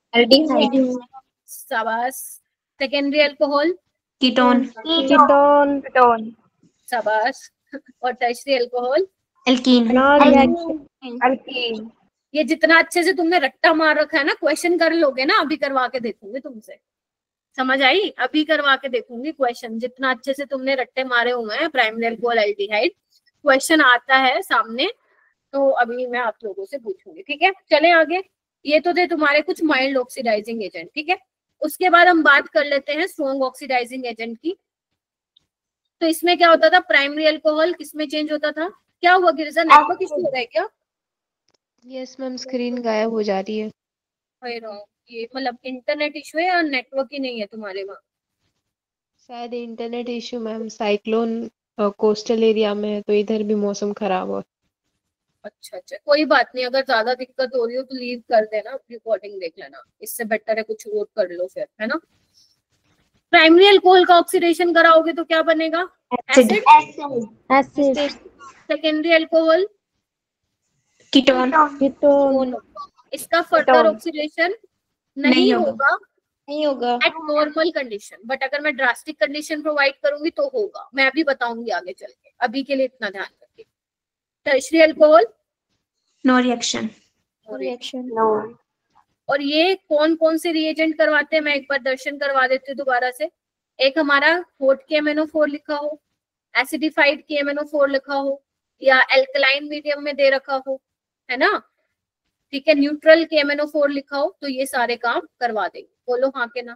शाबाश। Secondary alcohol? कीटोन। कीटोन। शाबाश। और tertiary alcohol? Alkene. No reaction. Alkene. ये जितना अच्छे से तुमने रट्टा मार रखा है ना, क्वेश्चन कर लोगे ना, अभी करवा के देखूंगी तुमसे, समझ आई? अभी करवा के देखूंगी क्वेश्चन, जितना अच्छे से तुमने रट्टे मारे हुए हैं प्राइमरी अल्कोहल एल्डिहाइड, क्वेश्चन आता है सामने तो अभी मैं आप लोगों से पूछूंगी, ठीक है? चले आगे। ये तो थे तुम्हारे कुछ माइल्ड ऑक्सीडाइजिंग एजेंट, ठीक है? उसके बाद हम बात कर लेते हैं स्ट्रॉन्ग ऑक्सीडाइजिंग एजेंट की। तो इसमें क्या होता था? प्राइमरी अल्कोहल किसमें चेंज होता था? क्या हुआ गिरिजा, नेटवर्क इशू हो रहा है क्या? यस मैम, स्क्रीन गायब हो जा रही है। ये मतलब इंटरनेट इशू है या नेटवर्क ही नहीं है तुम्हारे वहाँ? शायद internet issue ma'am, cyclone coastal area में है तो इधर भी मौसम खराब हो। अच्छा अच्छा, कोई बात नहीं, अगर ज्यादा दिक्कत हो रही हो तो लीव कर देना, रिकॉर्डिंग देख लेना, इससे बेटर है कुछ और कर लो फिर, है ना? प्राइमरी अल्कोहल का ऑक्सीडेशन कराओगे तो क्या बनेगा? Acid. Acid. Secondary alcohol? Ketone. Ketone. इसका फर्दर ऑक्सीडेशन नहीं होगा नहीं होगा। एट नॉर्मल कंडीशन, बट अगर मैं ड्रास्टिक कंडीशन प्रोवाइड करूंगी तो होगा, मैं अभी बताऊंगी आगे चल के, अभी के लिए इतना ध्यान रखिए। Tertiary alcohol? No reaction. No. और ये कौन कौन से रिएजेंट करवाते हैं मैं एक बार दर्शन करवा देती हूँ दोबारा से। एक हमारा हॉट KMnO4 लिखा हो, एसिडिफाइड KMnO4 लिखा हो, या एल्कलाइन मीडियम में दे रखा हो, है ना? ठीक है, न्यूट्रल KMnO4 लिखा हो, तो ये सारे काम करवा देंगे। बोलो हाँ के ना?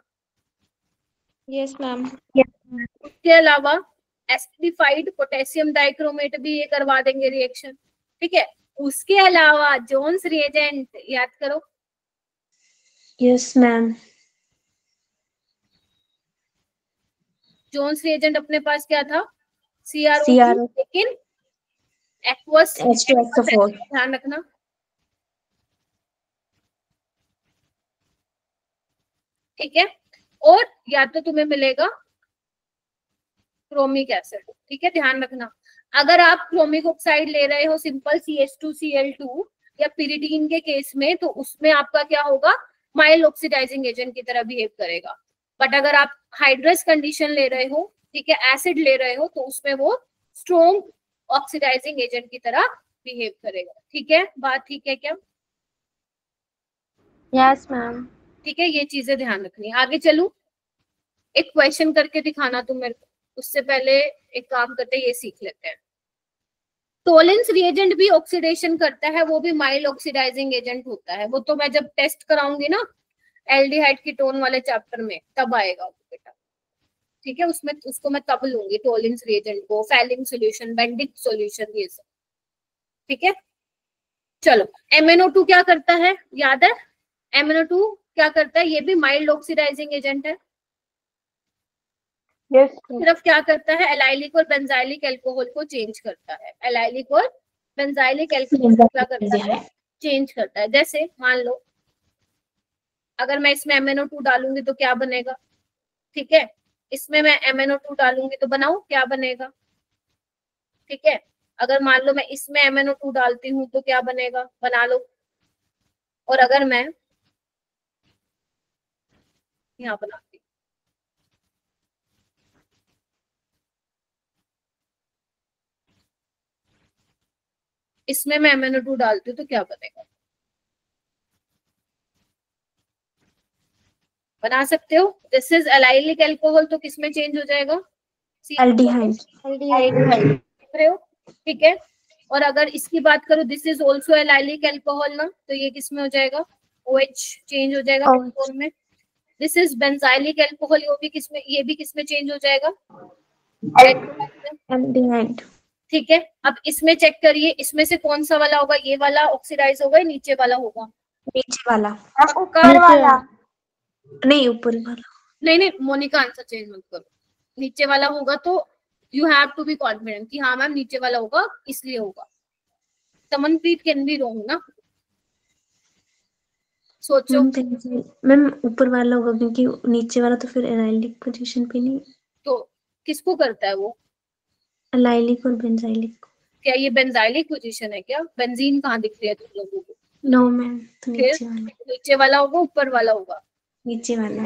Yes ma'am. उसके अलावा एसिडिफाइड पोटेशियम डाइक्रोमेट भी ये करवा देंगे रिएक्शन, ठीक है? उसके अलावा जोन्स रिएजेंट याद करो। Yes ma'am. जोन्स रिएजेंट अपने पास क्या था? CRO, CRO, लेकिन एक्वस H2SO4। ध्यान रखना, ठीक है? और या तो तुम्हें मिलेगा क्रोमिक एसिड, ठीक है? ध्यान रखना, अगर आप क्रोमिक ऑक्साइड ले रहे हो सिंपल CH2Cl2 या पिरिडीन के केस में, तो उसमें आपका क्या होगा? माइल्ड ऑक्सीडाइजिंग एजेंट की तरह बिहेव करेगा। बट अगर आप हाइड्रस कंडीशन ले रहे हो, ठीक है, एसिड ले रहे हो, तो उसमें वो स्ट्रॉन्ग ऑक्सीडाइजिंग एजेंट की तरह बिहेव करेगा, ठीक है? बात ठीक है क्या? Yes ma'am. ठीक है, ये चीजें ध्यान रखनी है। आगे चलूं, एक क्वेश्चन करके दिखाना तुम मेरे को, उससे पहले एक काम करते हैं, ये सीख लेते हैं। टोलेंस रिएजेंट भी ऑक्सीडेशन करता है, वो भी माइल्ड ऑक्सीडाइजिंग एजेंट होता है। वो तो मैं जब टेस्ट कराऊंगी ना एल्डिहाइड कीटोन वाले चैप्टर में तब आएगा बेटा, ठीक है। उसमें उसको मैं तब लूंगी टोलेंस रिएजेंट को, फैलिंग सॉल्यूशन, बेंडिक सॉल्यूशन, ये सब, ठीक है। चलो MnO2 क्या करता है, याद है MnO2 क्या करता है, ये भी माइल्ड ऑक्सीडाइजिंग एजेंट है। यस सिर्फ क्या करता है, एलाइलिक और बेंजाइलिक अल्कोहल को चेंज करता है। एलाइलिक और बेंजाइलिक अल्कोहल को क्या करता है, चेंज करता है। जैसे मान लो अगर मैं इसमें MnO2 डालूंगी तो क्या बनेगा, ठीक है। इसमें मैं MnO2 डालूंगी तो बनाऊं क्या बनेगा, ठीक है। अगर मान लो मैं इसमें MnO2 डालती हूँ तो क्या बनेगा, बना लो। और अगर मैं यहाँ बनाती हूँ, इसमें मैं MnO2 डालती हूँ तो क्या बनेगा, बना सकते हो। दिस इज एलाइलिक अल्कोहल, तो किसमें चेंज हो जाएगा, एल्डिहाइड। ठीक है। और अगर इसकी बात करो, this is also allylic alcohol ना, तो ये किसमें हो जाएगा, OH चेंज हो जाएगा कीटोन में। दिस इज बेंजाइलिक अल्कोहल, ये भी किसमें चेंज हो जाएगा, एल्डिहाइड। ठीक है। अब इसमें चेक करिए, इसमें से कौन सा वाला होगा, ये वाला ऑक्सीडाइज होगा या नीचे वाला होगा, नीचे वाला। ऊपर वाला नहीं, ऊपर वाला। नहीं मोनिका आंसर चेंज मत करो, नीचे वाला होगा तो you have to be confident कि हाँ मैम नीचे वाला होगा, इसलिए होगा। समनप्रीत कैन बी रॉन्ग ना, सोचो। मैम ऊपर वाला होगा क्योंकि नीचे वाला तो फिर एलाइलिक पोजीशन पे नहीं। तो किसको करता है वो, एलाइलिक और बेंजाइलिक। क्या ये बेंजाइलिक पोजीशन है क्या, बेंजीन कहाँ दिख रही है तुम लोगों को, नो मैम, तो नीचे वाला। नीचे वाला होगा ऊपर वाला होगा, नीचे वाला।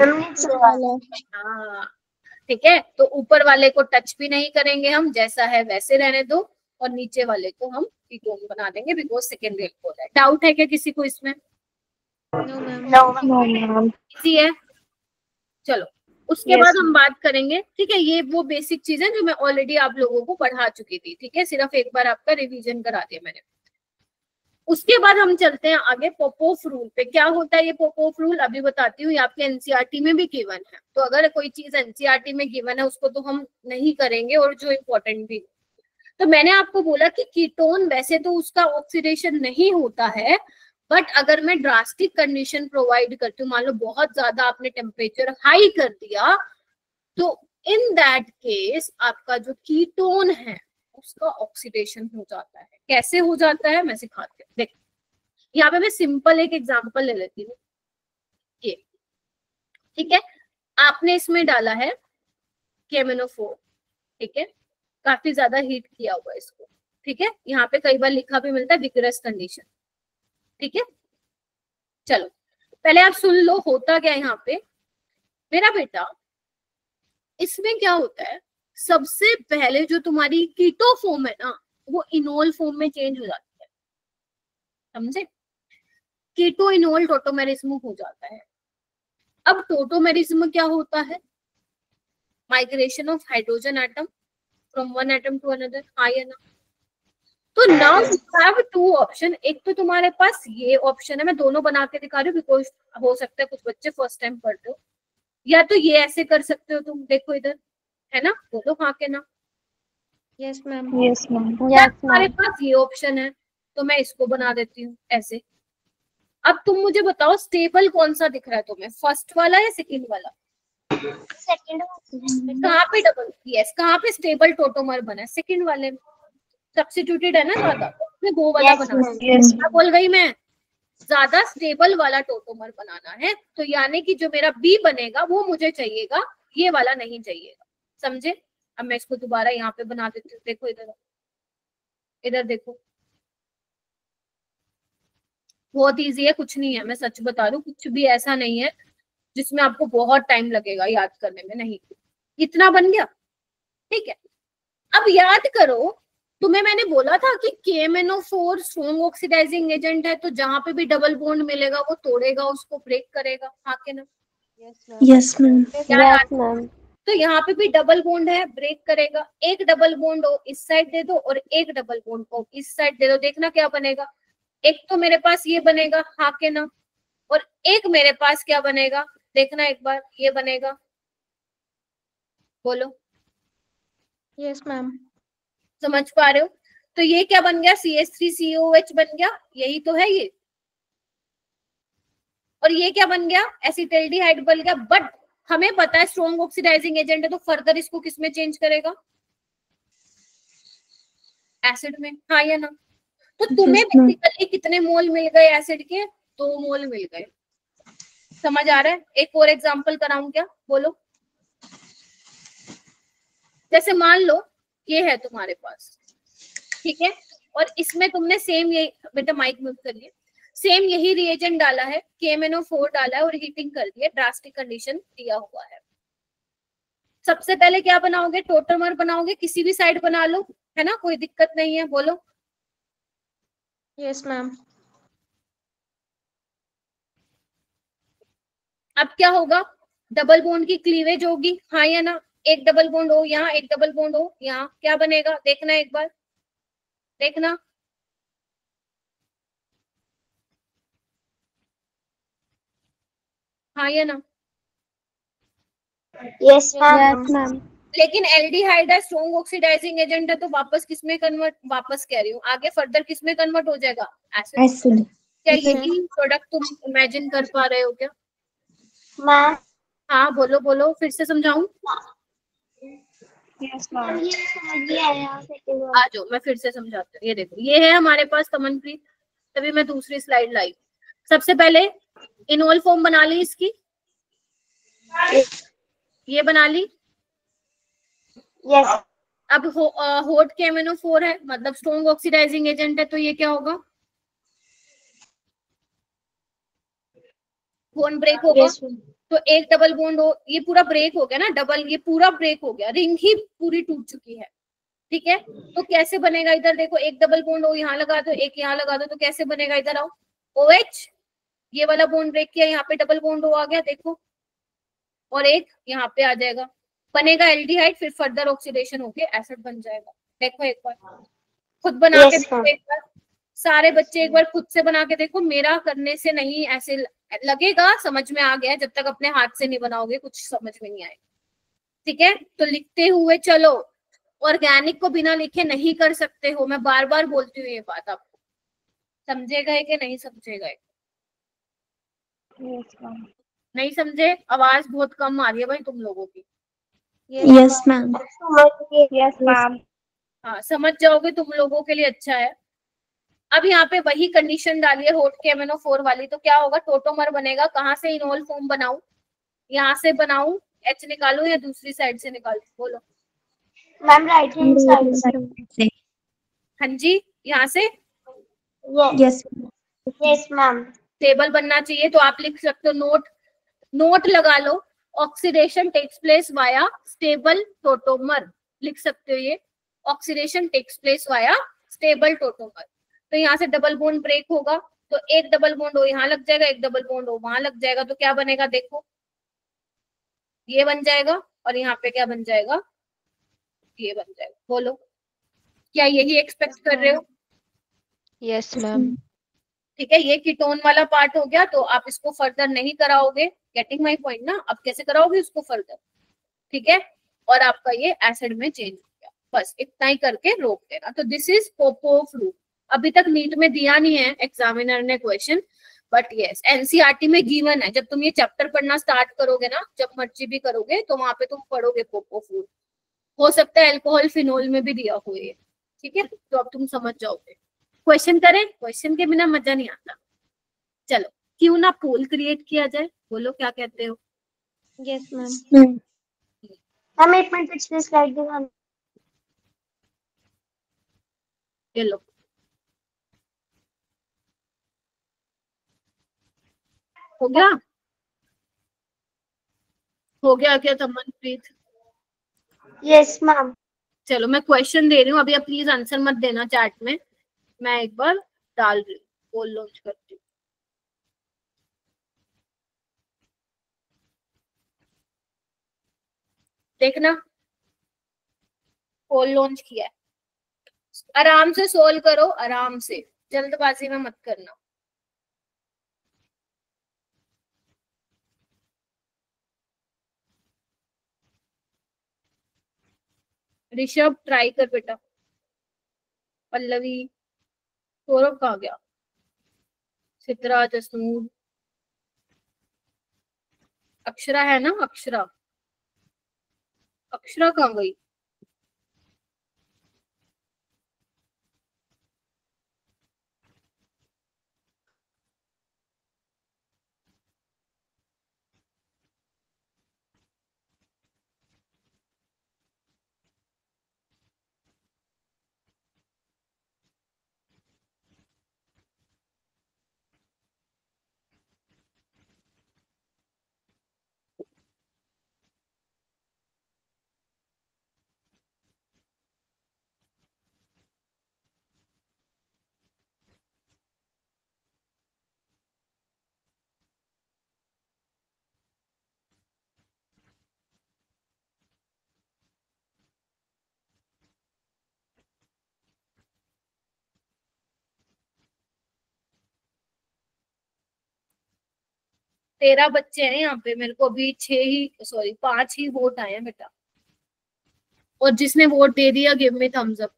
हाँ ठीक है। तो ऊपर वाले को टच भी नहीं करेंगे हम, जैसा है वैसे रहने दो, और नीचे वाले को हम कीटोन बना देंगे बिकॉज सेकेंडरी अल्कोहल है। डाउट है क्या किसी को इसमें, नो मैम इजी है। चलो उसके बाद हम बात करेंगे, ठीक है। ये वो बेसिक चीजें जो मैं ऑलरेडी आप लोगों को पढ़ा चुकी थी, ठीक है, सिर्फ एक बार आपका रिवीजन करा दिया मैंने। उसके बाद हम चलते हैं आगे पोपोफ रूल पे। क्या होता है ये पोपोफ रूल, अभी बताती हूँ। ये आपके एनसीईआरटी में भी गिवन है, तो अगर कोई चीज एनसीईआरटी में गिवन है उसको तो हम नहीं करेंगे, और जो इम्पोर्टेंट भी। तो मैंने आपको बोला कि कीटोन वैसे तो उसका ऑक्सीडेशन नहीं होता है, बट अगर मैं ड्रास्टिक कंडीशन प्रोवाइड करती हूँ, मान लो बहुत ज्यादा आपने टेम्परेचर हाई कर दिया, तो इन दैट केस आपका जो कीटोन है उसका ऑक्सीडेशन हो जाता है। कैसे हो जाता है मैं सिखाती हूँ। देखो यहाँ पे मैं सिंपल एक एग्जांपल ले लेती हूँ, ये ठीक है। आपने इसमें डाला है KMnO4, ठीक है, काफी ज्यादा हीट किया हुआ इसको, ठीक है। यहाँ पे कई बार लिखा भी मिलता है विगरस कंडीशन, ठीक है। चलो पहले आप सुन लो होता क्या है यहाँ पे मेरा बेटा। इसमें क्या होता है, सबसे पहले जो तुम्हारी कीटो फॉर्म है ना, वो इनोल फॉर्म में चेंज हो जाती है, समझे। कीटो इनोल टोटोमेरिज्म हो जाता है। अब टोटोमेरिज्म क्या होता है, migration of hydrogen atom from one atom to another, हाँ या ना। तो now you have two option, एक तो तुम्हारे पास ये ऑप्शन है, मैं दोनों बना के दिखा रही हूँ बिकॉज हो सकता है कुछ बच्चे फर्स्ट टाइम पढ़ रहे हो, या तो ये ऐसे कर सकते हो तुम, देखो इधर है ना, बोलो हाँ के ना। Yes ma'am. यस मैम तुम्हारे पास ये ऑप्शन है, तो मैं इसको बना देती हूँ ऐसे। अब तुम मुझे बताओ स्टेबल कौन सा दिख रहा है तुम्हें, फर्स्ट वाला या सेकंड वाला, सेकंड कहाँ पे डबल, यस कहाँ पे स्टेबल टोटोमर बना है, सेकंड वाले में सब्स्टिट्यूटेड है ना ज्यादा, उसने वो वाला बना। क्या बोल गई मैं, ज्यादा स्टेबल वाला टोटोमर बनाना है, तो यानी कि जो मेरा बी बनेगा वो मुझे चाहिएगा, ये वाला नहीं चाहिएगा, समझे। अब मैं इसको दोबारा यहाँ पे बना देती हूँ, देखो इधर, इधर देखो, बहुत इजी है, कुछ नहीं है, मैं सच बता रही हूँ, कुछ भी ऐसा नहीं है जिसमें आपको बहुत टाइम लगेगा याद करने में, नहीं, इतना बन गया, ठीक है। अब याद करो, तुम्हें मैंने बोला था कि KMnO4 स्ट्रॉन्ग ऑक्सीडाइजिंग एजेंट है, तो जहां पे भी डबल बॉन्ड मिलेगा वो तोड़ेगा, उसको ब्रेक करेगा, हाँ के ना। Yes ma'am. क्या तो यहाँ पे भी डबल बॉन्ड है, ब्रेक करेगा। एक डबल बॉन्ड हो इस साइड दे दो और एक डबल बॉन्ड हो इस साइड दे दो, देखना क्या बनेगा। एक तो मेरे पास ये बनेगा, हाँ के ना, और एक मेरे पास क्या बनेगा, देखना एक बार, ये बनेगा। बोलो। Yes ma'am. समझ पा रहे हो? तो ये क्या बन गया, CH3COH बन गया, यही तो है ये। और ये क्या बन गया, एसिटाल्डिहाइड बन गया। बट हमें पता है स्ट्रॉन्ग ऑक्सीडाइजिंग एजेंट है, तो फर्दर इसको किसमें चेंज करेगा, एसिड में, हाँ या ना। तो तुम्हें बेसिकली कितने मोल मिल गए एसिड के, 2 मोल मिल गए। समझ आ रहा है? एक और एग्जांपल कराऊं क्या, बोलो। जैसे मान लो ये है तुम्हारे पास, ठीक है, और इसमें तुमने सेम यही, बेटा माइक म्यूट करिए, सेम यही रिएजेंट डाला है, KMnO4 डाला है और हीटिंग कर दी है, ड्रास्टिक कंडीशन दिया हुआ है। सबसे पहले क्या बनाओगे, टोटमर बनाओगे, किसी भी साइड बना लो, है ना, कोई दिक्कत नहीं है, बोलो। Yes ma'am. अब क्या होगा, डबल बॉन्ड की क्लीवेज होगी, हाँ या ना। एक डबल बॉन्ड हो यहाँ, एक डबल बॉन्ड हो यहाँ, क्या बनेगा, देखना एक बार, देखना। हाँ या ना। Yes ma'am. Yes ma'am. लेकिन एल्डिहाइड है, स्ट्रॉन्ग ऑक्सीडाइजिंग एजेंट है, तो वापस किसमें कन्वर्ट, वापस कह रही हूँ आगे फर्दर किसमें कन्वर्ट हो जाएगा, एसिड। क्या यही प्रोडक्ट तुम इमेजिन कर पा रहे हो क्या? मैम हाँ बोलो बोलो, फिर से समझाऊं? Yes ma'am. ये समझ नहीं आया, सेकंड आ जाओ, मैं फिर से समझाती हूँ। ये देखो, ये है हमारे पास समनप्रीत, तभी मैं दूसरी स्लाइड लाई। सबसे पहले इनोल फॉर्म बना ली इसकी, ये बना ली। यस अब होट KMnO4 है, मतलब स्ट्रॉन्ग ऑक्सीडाइजिंग एजेंट है, तो ये क्या होगा, बॉन्ड ब्रेक होगा। यस तो एक डबल बॉन्ड हो, ये पूरा ब्रेक हो गया ना, डबल, ये पूरा ब्रेक हो गया, रिंग ही पूरी टूट चुकी है, ठीक है। तो कैसे बनेगा, इधर देखो, एक डबल बॉन्ड हो, यहाँ लगा दो, एक यहाँ लगा दो, तो कैसे बनेगा, इधर आओ, OH, ये वाला बॉन्ड ब्रेक किया, यहाँ पे डबल बॉन्ड हो आ गया, देखो, और एक यहाँ पे आ जाएगा, बनेगा एल्डिहाइड, फिर फर्दर ऑक्सीडेशन होके एसिड बन जाएगा। देखो एक बार खुद बना के Yes, देखो, ma'am. एक बार सारे बच्चे एक बार खुद से बना के देखो, मेरा करने से नहीं ऐसे लगेगा, समझ में आ गया, जब तक अपने हाथ से नहीं बनाओगे कुछ समझ में नहीं आएगा, ठीक है। तो लिखते हुए चलो, ऑर्गेनिक को बिना लिखे नहीं कर सकते हो, मैं बार बार बोलती हूँ ये बात, आपको समझेगा है कि नहीं समझेगा है? Yes ma'am. नहीं समझे? आवाज बहुत कम आ रही है भाई तुम लोगों की। Yes ma'am. Yes ma'am. हाँ, समझ जाओगे तुम लोगों के लिए अच्छा है। अब यहाँ पे वही कंडीशन डाली है होट KMnO4 वाली, तो क्या होगा, टोटोमर बनेगा। कहाँ से इनोल फॉर्म बनाऊं, यहाँ से बनाऊं, H निकालू या दूसरी साइड से निकालू, बोलो। मैम राइट हैंड साइड से। हाँ जी, यहाँ से यस यस मैम। टेबल बनना चाहिए, तो आप लिख सकते हो, नोट, नोट लगा लो, oxidation takes place via stable tautomer, लिख सकते हो ये, oxidation takes place via stable tautomer. तो यहाँ से डबल बॉन्ड ब्रेक होगा, तो एक डबल बॉन्ड हो यहाँ लग जाएगा, एक डबल बॉन्ड हो वहां लग जाएगा, तो क्या बनेगा, देखो ये बन जाएगा, और यहाँ पे क्या बन जाएगा, ये बन जाएगा। बोलो, क्या यही एक्सपेक्ट कर रहे हो? Yes ma'am. ठीक है, ये कीटोन वाला पार्ट हो गया, तो आप इसको फर्दर नहीं कराओगे, गेटिंग माई पॉइंट ना, अब कैसे कराओगे इसको फर्दर, ठीक है। और आपका ये एसिड में चेंज हो गया, बस इतना ही करके रोक देना। तो दिस इज पोपोव रूल। अभी तक नीट में दिया नहीं है एग्जामिनर ने क्वेश्चन, बट यस एनसीईआरटी में गिवन है। जब तुम ये चैप्टर पढ़ना स्टार्ट करोगे ना, जब मर्जी भी करोगे, तो वहां पे तुम पढ़ोगे पोपोव रूल। हो सकता है अल्कोहल फिनोल में भी दिया हो ये, ठीक है, तो अब तुम समझ जाओगे। क्वेश्चन करें, क्वेश्चन के बिना मजा नहीं आता। चलो, क्यों ना पोल क्रिएट किया जाए, बोलो क्या कहते हो? Yes ma'am. मैम एक मिनट पिछली स्लाइड दिखाना। ये लो, हो गया, हो गया क्या तमनप्रीत? Yes ma'am. चलो मैं क्वेश्चन दे रही हूँ, अभी आप प्लीज आंसर मत देना चैट में, मैं एक बार डाल रही हूँ, पोल लॉन्च करती हूँ। देखना पोल लॉन्च किया है, आराम से सोल्व करो, आराम से, जल्दबाजी में मत करना। ऋषभ ट्राई कर बेटा। पल्लवी, सौरभ कहाँ गया? सिद्रा, जसनूर, अक्षरा है ना? अक्षरा, अक्षरा कहाँ गई? तेरह बच्चे हैं यहाँ पे, मेरे को अभी 5 ही वोट आए हैं बेटा, और जिसने वोट दे दिया गिव मी थम्स अप।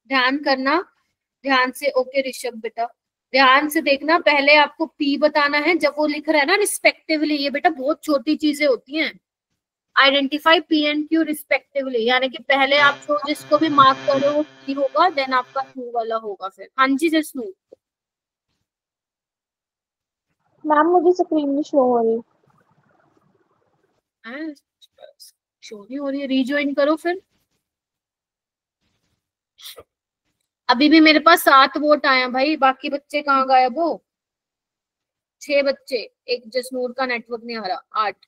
ध्यान करना, ध्यान से। ओके ऋषभ बेटा, ध्यान से देखना, पहले आपको पी बताना है, जब वो लिख रहा है ना रिस्पेक्टिवली, ये बेटा बहुत छोटी चीजें होती हैं। Identify P and Q respectively, यानी कि पहले आप जो जिसको भी मार्क करो वो पी होगा, देन आपका क्यू वाला होगा फिर। हाँ जी जसनू। मैम मुझे स्क्रीन में शो हो रही। शो नहीं हो रही है, रीज्वाइन करो फिर। अभी भी मेरे पास 7 वोट आए हैं भाई, बाकी बच्चे कहाँ गायब हो? 6 बच्चे, एक जसनूर का नेटवर्क नहीं आ रहा, 8।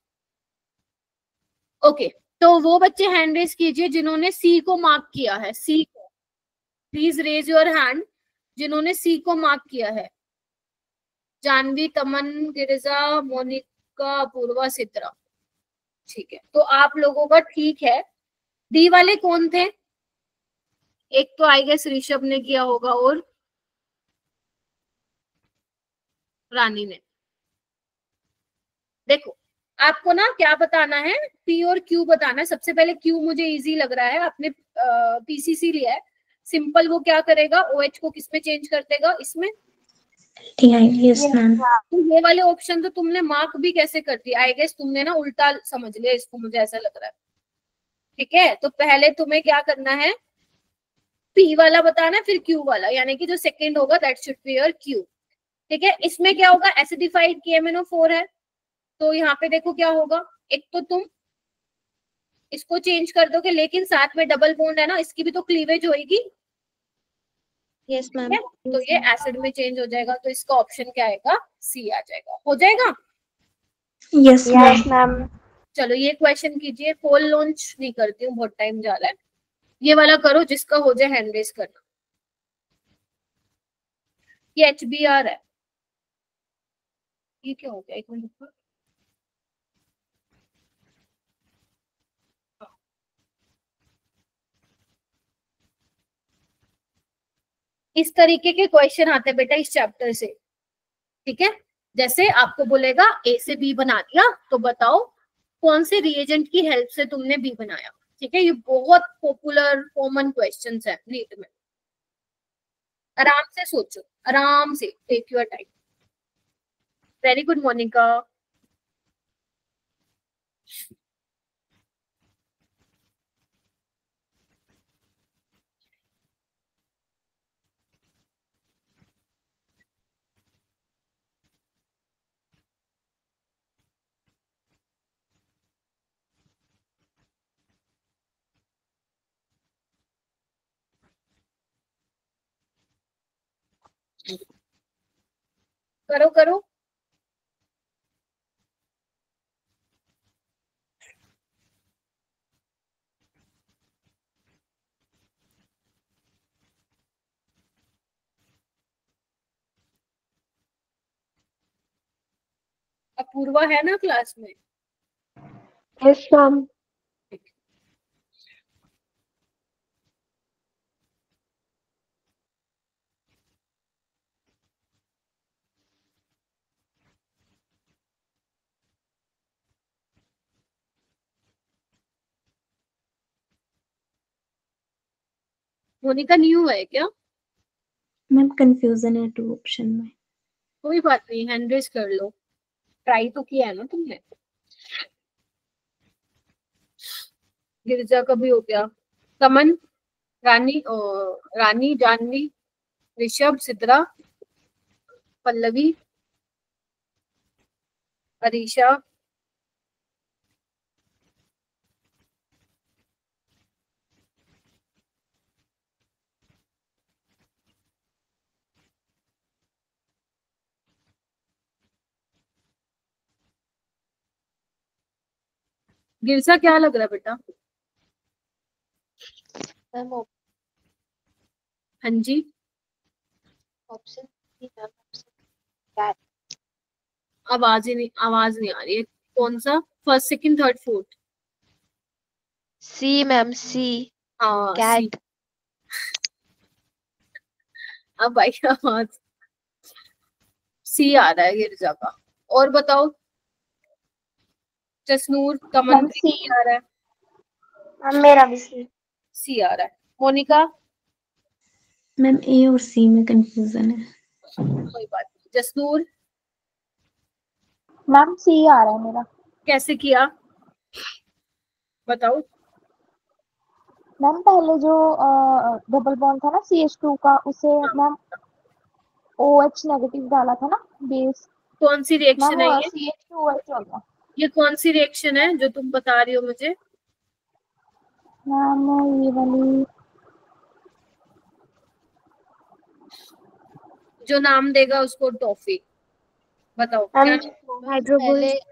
ओके, तो वो बच्चे हैंड रेज कीजिए जिन्होंने सी को मार्क किया है। सी को प्लीज रेज योर हैंड, जिन्होंने सी को मार्क किया है। जानवी, तमन, गिरिजा, मोनिका, पूर्वा, सित्रा। ठीक है, तो आप लोगों का ठीक है। डी वाले कौन थे? एक तो आई गेस ऋषभ ने किया होगा, और रानी ने। देखो आपको ना क्या बताना है, पी और क्यू बताना है। सबसे पहले क्यू मुझे इजी लग रहा है, आपने पीसीसी लिया है, सिंपल। वो क्या करेगा, ओएच को किस में चेंज कर देगा? इसमें। Yes ma'am. तो ये वाले ऑप्शन तो तुमने मार्क भी कैसे कर दिया? आई गेस तुमने ना उल्टा समझ लिया इसको, मुझे ऐसा लग रहा है। ठीक है, तो पहले तुम्हें क्या करना है, पी वाला बताना है, फिर क्यू वाला, यानी कि जो सेकंड होगा that should be your Q. ठीक है, इसमें क्या होगा, एसिडिफाइड KMnO4 है, तो यहाँ पे देखो क्या होगा, एक तो तुम इसको चेंज कर दोगे, लेकिन साथ में डबल बॉन्ड है ना, इसकी भी तो क्लीवेज होगी। Yes ma'am. तो ये एसिड में चेंज हो जाएगा, तो इसका ऑप्शन क्या आएगा? सी आ जाएगा। हो जाएगा? Yes ma'am. चलो ये क्वेश्चन कीजिए। पोल लॉन्च नहीं करती हूँ, बहुत टाइम जा रहा है। ये वाला करो, जिसका हो जाए हैंड रेज करना। ये HBr है। ये क्या हो गया, एक मिनट। इस तरीके के क्वेश्चन आते हैं बेटा इस चैप्टर से। ठीक है, जैसे आपको बोलेगा ए से बी बना दिया, तो बताओ कौन से रिएजेंट की हेल्प से तुमने बी बनाया। ठीक है, ये बहुत पॉपुलर कॉमन क्वेश्चंस है नीट में। आराम से सोचो, आराम से, take your time. Very good Monika. करो करो। अपूर्वा है ना क्लास में? Yes ma'am. मोनिका न्यू है क्या? मैम कंफ्यूजन है 2 ऑप्शन में। कोई बात नहीं, हैंड रेज कर लो, ट्राई तो किया है ना तुमने। गिरिजा का भी हो गया। कमन, रानी रानी, जानवी, ऋषभ, सिद्रा, पल्लवी, अरीशा, गिरजा क्या लग रहा है बेटा? मैम हाँ जी, ऑप्शन आवाज नहीं आ रही है। कौन सा? First, second, third, fourth? C ma'am, C हाँ कैट। अब आई आवाज। सी आ रहा है गिरजा का। और बताओ, जसनूर, कमन मैम सी आ रहा है? मैम मेरा भी सी आ रहा है। मोनिका? मैम ए और सी में कंफ्यूजन है। कोई बात नहीं। जसनूर? मैम सी आ रहा है मेरा। कैसे किया बताओ? मैम पहले जो डबल बॉन्ड था ना CH2 का, उसे मैम OH नेगेटिव डाला था ना बेस। कौन सी रिएक्शन मैम है ये? CH2OH हो गया। ये कौन सी रिएक्शन है जो तुम बता रही हो मुझे? मैम ये वाली जो नाम देगा उसको टॉफी। बताओ क्या? हाइड्रोबोरेशन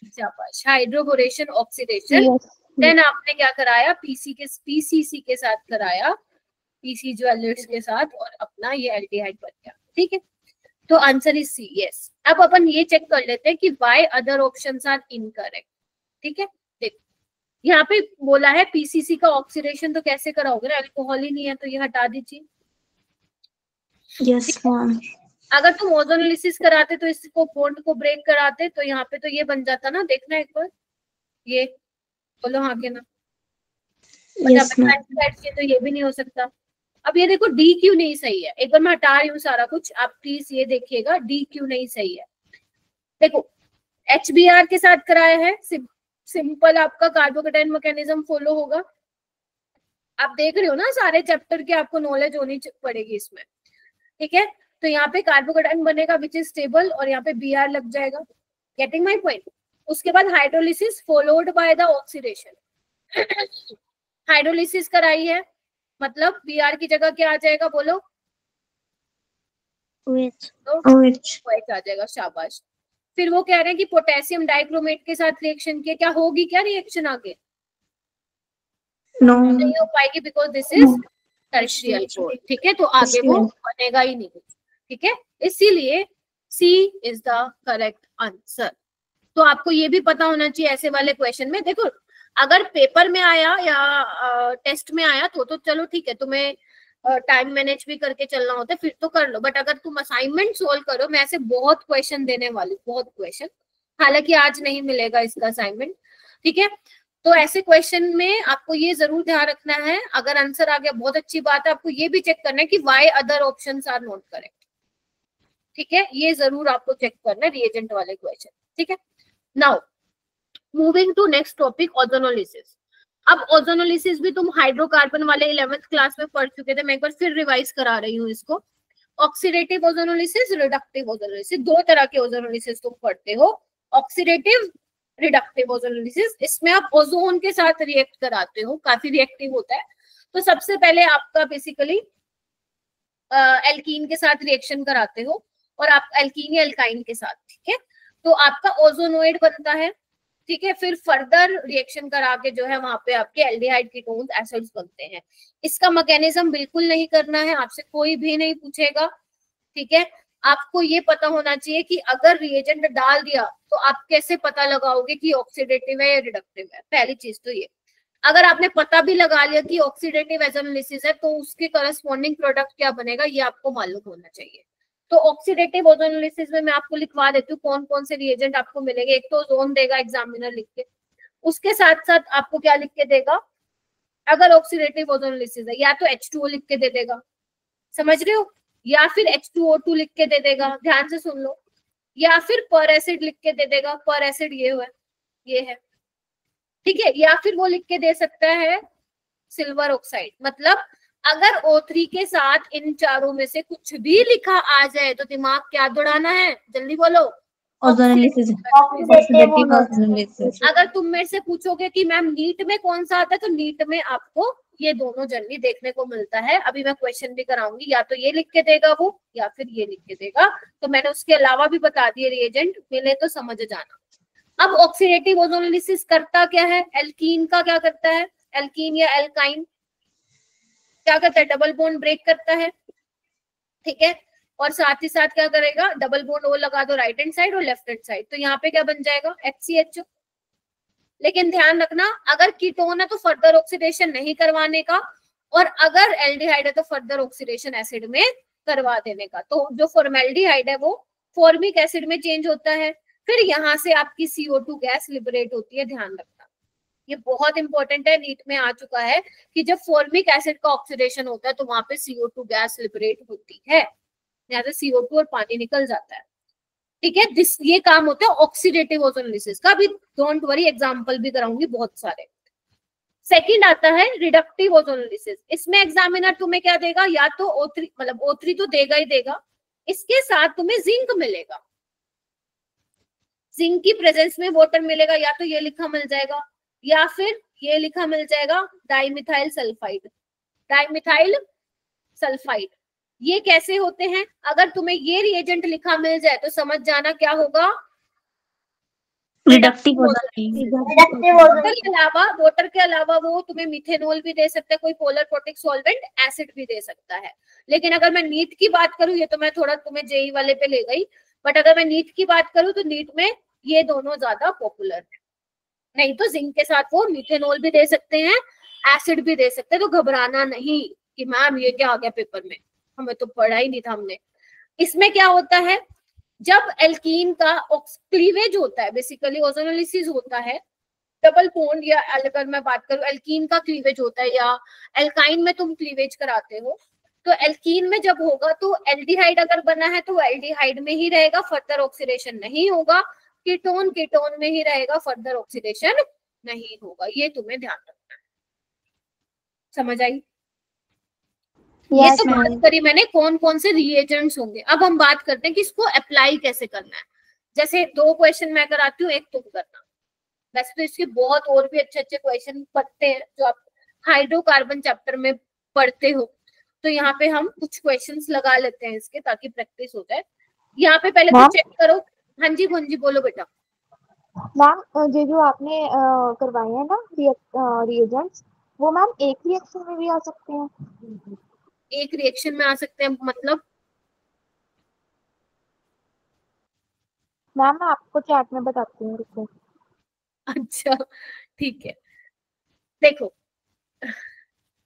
शाबाश, हाइड्रोबोरेशन ऑक्सीडेशन। देन आपने क्या कराया? पीसीसी के साथ कराया, पीसी ज्वेलर्स के साथ, और अपना ये एल्डिहाइड बन गया। ठीक है, तो आंसर इज सी, यस। अब अपन ये चेक कर लेते हैं कि why other options are incorrect. ठीक है, देखो यहाँ पे बोला है पीसीसी का ऑक्सीडेशन, तो कैसे कराओगे ना, अल्कोहल ही नहीं है तो ये हटा दीजिए। Yes ma'am. अगर तुम ओजोनोलिसिस कराते तो इसको बॉन्ड को ब्रेक कराते तो यहाँ पे तो ये बन जाता ना, देखना एक बार, ये बोलो हाँ के ना। Yes ma'am. तो ये भी नहीं हो सकता। अब ये देखो डी क्यू नहीं सही है, एक बार मैं हटा रही हूँ सारा कुछ, आप प्लीज ये देखिएगा, डी क्यू नहीं सही है। देखो HBr के साथ कराया है, सिंपल आपका कार्बोकेटाइन मैकेनिज्म फॉलो होगा। आप देख रहे हो ना सारे चैप्टर की आपको नॉलेज होनी पड़ेगी इसमें। ठीक है, तो यहाँ पे कार्बोकेटाइन बनेगा विच इज स्टेबल, और यहाँ पे Br लग जाएगा। Getting my point? उसके बाद hydrolysis followed by the oxidation. Hydrolysis कराई है, मतलब Br की जगह क्या आ जाएगा बोलो? OH। OH आ जाएगा, शाबाश। फिर वो कह रहे हैं कि पोटेशियम डाइक्रोमेट के साथ रिएक्शन किया, क्या होगी क्या रिएक्शन आगे? नो नहीं हो पाएगी, because this is tertiary alcohol. ठीक है, तो आगे वो बनेगा ही नहीं। ठीक है, इसीलिए सी इज द करेक्ट आंसर। तो आपको ये भी पता होना चाहिए ऐसे वाले क्वेश्चन में, देखो अगर पेपर में आया या टेस्ट में आया तो चलो ठीक है, तुम्हें टाइम मैनेज भी करके चलना होता है फिर तो कर लो, बट अगर तुम असाइनमेंट सोल्व करो, मैं ऐसे बहुत क्वेश्चन देने वाली, बहुत क्वेश्चन, हालांकि आज नहीं मिलेगा इसका असाइनमेंट। ठीक है, तो ऐसे क्वेश्चन में आपको ये जरूर ध्यान रखना है, अगर आंसर आ गया बहुत अच्छी बात है, आपको ये भी चेक करना है कि why other options are not correct. ठीक है, ये जरूर आपको चेक करना है रिएजेंट वाले क्वेश्चन। ठीक है, now moving to next topic, ozonolysis. अब ओजोनोलिसिस भी तुम हाइड्रोकार्बन वाले 11th क्लास में पढ़ चुके थे, मैं एक बार फिर रिवाइज करा रही हूँ इसको। ऑक्सीडेटिव ओजोनोलिसिस, रिडक्टिव ओजोनोलिसिस, दो तरह के ओजोनोलिसिस तुम पढ़ते हो, ऑक्सीडेटिव, रिडक्टिव ओजोनोलिसिस। इसमें आप ओजोन के साथ रिएक्ट कराते हो, काफी रिएक्टिव होता है। तो सबसे पहले आपका बेसिकली एल्कीन के साथ रिएक्शन कराते हो, और आप एल्कीन या एल्काइन के साथ। ठीक है, तो आपका ओजोनोइड बनता है। ठीक है, फिर फर्दर रिएक्शन करा के जो है वहां पे आपके एल्डिहाइड कीटोन्स, एसिड्स बनते हैं। इसका मैकेनिज्म बिल्कुल नहीं करना है, आपसे कोई भी नहीं पूछेगा। ठीक है, आपको ये पता होना चाहिए कि अगर रिएजेंट डाल दिया तो आप कैसे पता लगाओगे कि ऑक्सीडेटिव है या रिडक्टिव है। पहली चीज तो ये, अगर आपने पता भी लगा लिया कि ऑक्सीडेटिव ओजोनोलिसिस है तो उसके करस्पॉन्डिंग प्रोडक्ट क्या बनेगा ये आपको मालूम होना चाहिए। तो ऑक्सीडेटिव ओजोनोलिसिस में मैं आपको लिखवा देती हूँ कौन कौन से रिएजेंट आपको मिलेंगे। एक तो ओजोन देगा एग्जामिनर लिख के, उसके साथ साथ आपको क्या लिख के देगा, अगर ऑक्सीडेटिव ओजोनोलिसिस है या तो H2O लिख के दे देगा, समझ रहे हो, या फिर H2O2 लिख के दे देगा, ध्यान से सुन लो, या फिर पर एसिड लिख के दे देगा, पर एसिड ये है, ठीक है, या फिर वो लिख के दे सकता है सिल्वर ऑक्साइड। मतलब अगर O3 के साथ इन चारों में से कुछ भी लिखा आ जाए तो दिमाग क्या दौड़ाना है, जल्दी बोलो, ओजोनोलिसिस, ऑक्सीडेटिव ओजोनोलिसिस। अगर तुम मेरे से पूछोगे कि मैम नीट में कौन सा आता है, तो नीट में आपको ये दोनों जनरली देखने को मिलता है। अभी मैं क्वेश्चन भी कराऊंगी, या तो ये लिख के देगा वो या फिर ये लिख के देगा। तो मैंने उसके अलावा भी बता दिए रिएजेंट, मिले तो समझ जाना। अब ऑक्सीडेटिव ओजोनोलिसिस करता क्या है, एल्कीन का क्या करता है, एल्कीन या एल्काइन क्या करता है, डबल बॉन्ड ब्रेक करता है, ठीक है, और साथ ही साथ क्या करेगा, डबल बॉन्ड ओ लगा दो राइट हैंड साइड और लेफ्ट हैंड साइड, तो यहाँ पे क्या बन जाएगा, HCHO। लेकिन ध्यान रखना, अगर कीटोन है तो फर्दर ऑक्सीडेशन नहीं करवाने का, और अगर एल्डिहाइड है तो फर्दर ऑक्सीडेशन एसिड में करवा देने का। तो जो फॉर्मेल्डिहाइड है वो फॉर्मिक एसिड में चेंज होता है, फिर यहाँ से आपकी CO2 गैस लिबरेट होती है। ध्यान रखना, ये बहुत इंपॉर्टेंट है, नीट में आ चुका है कि जब फॉर्मिक एसिड का ऑक्सीडेशन होता है तो वहां पे CO2 गैस लिबरेट होती है, यहाँ से CO2 और पानी निकल जाता है, ठीक है। ये काम होता है ऑक्सीडेटिव ओजोनोलिसिस का। अभी डोंट वरी, एग्जांपल भी कराऊंगी बहुत सारे। सेकंड आता है रिडक्टिव ओजोनोलिसिस। इसमें एग्जामिनर तुम्हें क्या देगा, या तो O3, मतलब O3 तो देगा ही देगा, इसके साथ तुम्हें जिंक मिलेगा, जिंक की प्रेजेंस में वाटर मिलेगा, या तो ये लिखा मिल जाएगा या फिर ये लिखा मिल जाएगा डाइमिथाइल सल्फाइड, डाइमिथाइल सल्फाइड। ये कैसे होते हैं, अगर तुम्हें ये रिएजेंट लिखा मिल जाए तो समझ जाना क्या होगा, रिडक्टिव वाटर के अलावा वो तुम्हें मिथेनॉल भी दे सकता है, कोई पोलर प्रोटिक सॉल्वेंट, एसिड भी दे सकता है। लेकिन अगर मैं नीट की बात करूं, ये तो मैं थोड़ा तुम्हें जेई वाले पे ले गई, बट अगर मैं नीट की बात करूं तो नीट में ये दोनों ज्यादा पॉपुलर है। नहीं तो जिंक के साथ वो मिथेनॉल भी दे सकते हैं, एसिड भी दे सकते हैं। तो घबराना नहीं कि मैम ये क्या आ गया पेपर में, हमें तो पढ़ा ही नहीं था हमने। इसमें क्या होता है, जब एल्कीन का क्लीवेज होता है, बेसिकली ओजोनोलिसिस होता है, डबल बॉन्ड, या अगर मैं बात करूं एल्कीन का क्लीवेज होता है, या एल्काइन में तुम क्लीवेज कराते हो, तो एल्कीन में जब होगा तो एल्डिहाइड अगर बना है तो एल्डिहाइड में ही रहेगा, फर्दर ऑक्सीडेशन नहीं होगा। कीटोन कीटोन में ही रहेगा, फर्दर ऑक्सीडेशन नहीं होगा। ये तुम्हें ध्यान रखना है, समझ आई? ये तो बात करी मैंने कौन कौन से रिएजेंट्स होंगे। अब हम बात करते हैं कि इसको अप्लाई कैसे करना है। जैसे 2 क्वेश्चन मैं कराती हूँ, एक तुम करना। वैसे तो इसके बहुत और भी अच्छे अच्छे क्वेश्चन पढ़ते हैं जो आप हाइड्रोकार्बन चैप्टर में पढ़ते हो, तो यहाँ पे हम कुछ क्वेश्चंस लगा लेते हैं इसके, ताकि प्रैक्टिस हो जाए। यहाँ पे पहले तो चेक करो। हाँ जी बोलो बेटा। मैम ये जो आपने करवाए हैं ना रिएजेंट्स, वो मैम एक रिएक्शन में भी आ सकते हैं? एक रिएक्शन में आ सकते हैं मतलब? मैम मैं आपको चैट में बताती हूँ, रुको। अच्छा ठीक है, देखो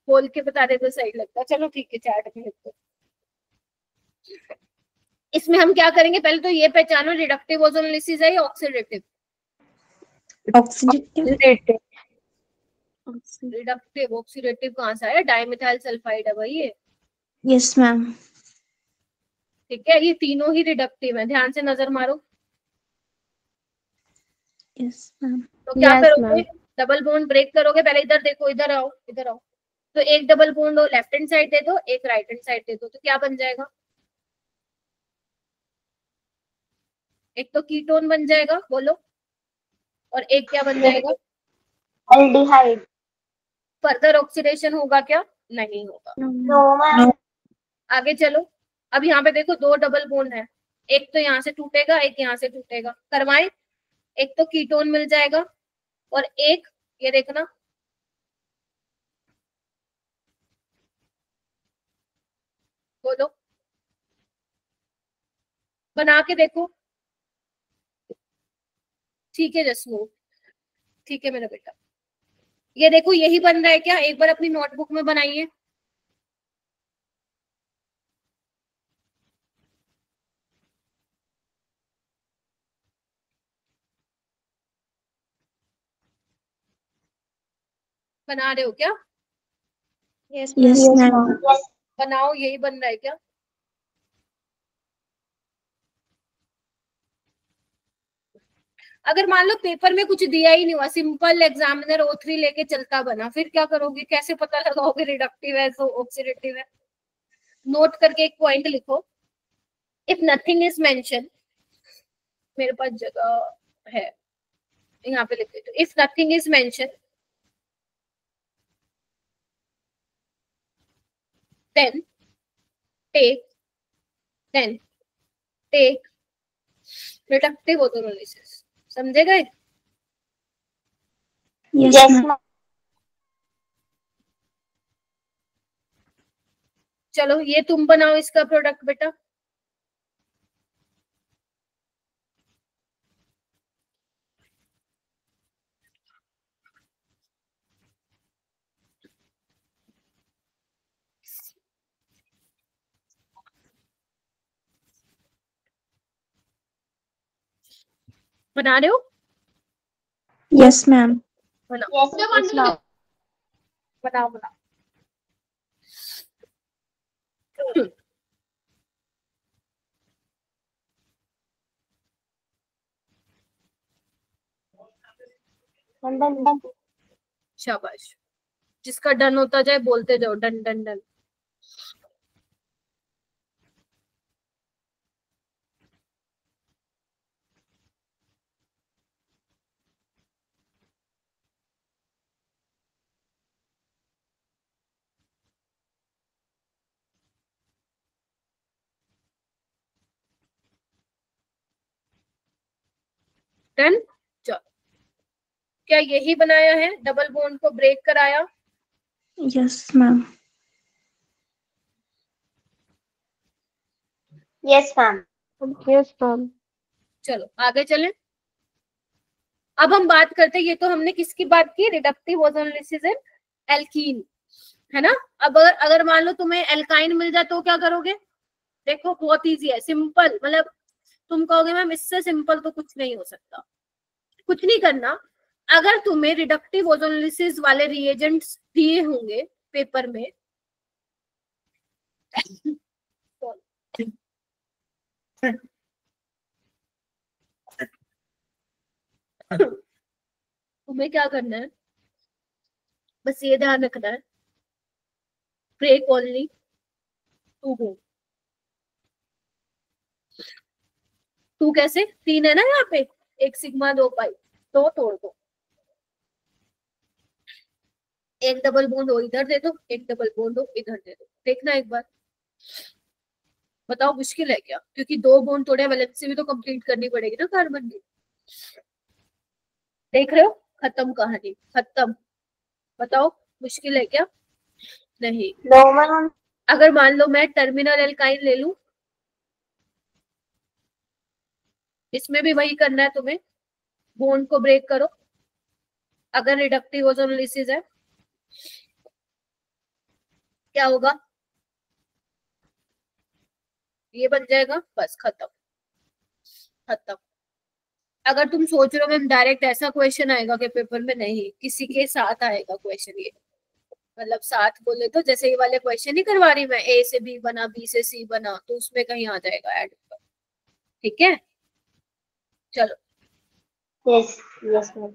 बोल के बता दे तो सही लगता। चलो ठीक है, चैट में लिख दो। इसमें हम क्या करेंगे, पहले तो ये पहचानो रिडक्टिव ओजोनोलिसिस है या ऑक्सीडेटिव? ऑक्सीडेटिव। रिडक्टिव, ऑक्सीडेटिव कहाँ से आया, डाइमिथाइल सल्फाइड है भाई ये। Yes ma'am. ठीक है, ये तीनों ही रिडक्टिव है, ध्यान से नजर मारो। Yes ma'am. तो क्या करोगे, डबल बॉन्ड ब्रेक करोगे। पहले इधर देखो, इधर आओ इधर आओ। तो एक double bond left hand side दे दो, एक राइट हैंड साइड दे दो, तो क्या बन जाएगा, एक तो कीटोन बन जाएगा, बोलो, और एक क्या बन जाएगा, एल्डिहाइड। फर्दर ऑक्सीडेशन होगा क्या, नहीं होगा। No ma'am. आगे चलो। अब यहाँ पे देखो 2 डबल बॉन्ड है, एक तो यहाँ से टूटेगा, एक यहाँ से टूटेगा, करवाएं। एक तो कीटोन मिल जाएगा और एक ये देखना, बोलो बना के देखो। ठीक है जसमू, ठीक है मेरा बेटा। ये देखो यही बन रहा है क्या, एक बार अपनी नोटबुक में बनाइए। बना रहे हो क्या? Yes, Yes, ma'am. ma'am. बनाओ, यही बन रहा है क्या? अगर मान लो पेपर में कुछ दिया ही नहीं हुआ, सिंपल एग्जामिनर O3 लेके चलता बना, फिर क्या करोगे? कैसे पता लगाओगे रिडक्टिव है तो ऑक्सीडेटिव है? नोट करके एक पॉइंट लिखो। इफ नथिंग इज मेंशन, मेरे पास जगह है, यहाँ पे लिख देते। If nothing is mention then take then take reductive autolysis। समझे गए? Yes, ma'am. चलो ये तुम बनाओ इसका प्रोडक्ट बेटा। बना रहे हो? Yes, ma'am. बनाओ बनाओ बनाओ बनाओ। शाबाश, जिसका डन होता जाए बोलते जाओ डन डन डन। डन। चलो, क्या यही बनाया है? डबल बॉन्ड को ब्रेक कराया। Yes, ma'am. Yes, ma'am. Yes, ma'am. चलो आगे चलें। अब हम बात करते हैं, ये तो हमने किसकी बात की? रिडक्टिव ओजोनोलिसिस इन एल्कीन, है ना? अब अगर मान लो तुम्हें एल्काइन मिल जाए तो क्या करोगे? देखो बहुत इजी है, सिंपल। मतलब तुम कहोगे मैम इससे सिंपल तो कुछ नहीं हो सकता। कुछ नहीं करना। अगर तुम्हें रिडक्टिव ओजोनोलिसिस वाले रिएजेंट्स दिए होंगे पेपर में, तुम्हें क्या करना है? बस ये ध्यान रखना है, ब्रेक ओनली 2 बॉन्ड। 2 कैसे? 3 है ना यहाँ पे, 1 सिग्मा 2 पाई, तो तोड़ दो। एक डबल बॉन्ड हो इधर दे दो, एक डबल बॉन्ड हो इधर दे दो। देखना एक बार, बताओ मुश्किल है क्या? क्योंकि 2 बॉन्ड तोड़े, वैलेंसी भी तो कंप्लीट करनी पड़ेगी ना कार्बन की। देख रहे हो? खत्म कहानी, खत्म। बताओ मुश्किल है क्या? नहीं। No, ma'am. अगर मान लो मैं टर्मिनल एल्काइन ले लूं, इसमें भी वही करना है तुम्हें, बॉन्ड को ब्रेक करो। अगर रिडक्टिव ओजोनोलिसिस है क्या होगा? ये बन जाएगा, बस खत्म खत्म। अगर तुम सोच रहे हो मैम डायरेक्ट ऐसा क्वेश्चन आएगा कि पेपर में, नहीं, किसी के साथ आएगा क्वेश्चन ये। मतलब साथ बोले तो जैसे ये वाले क्वेश्चन ही करवा रही मैं, ए से बी बना, बी से सी बना, तो उसमें कहीं आ जाएगा ऐड। ठीक है चलो। Yes, yes, ma'am.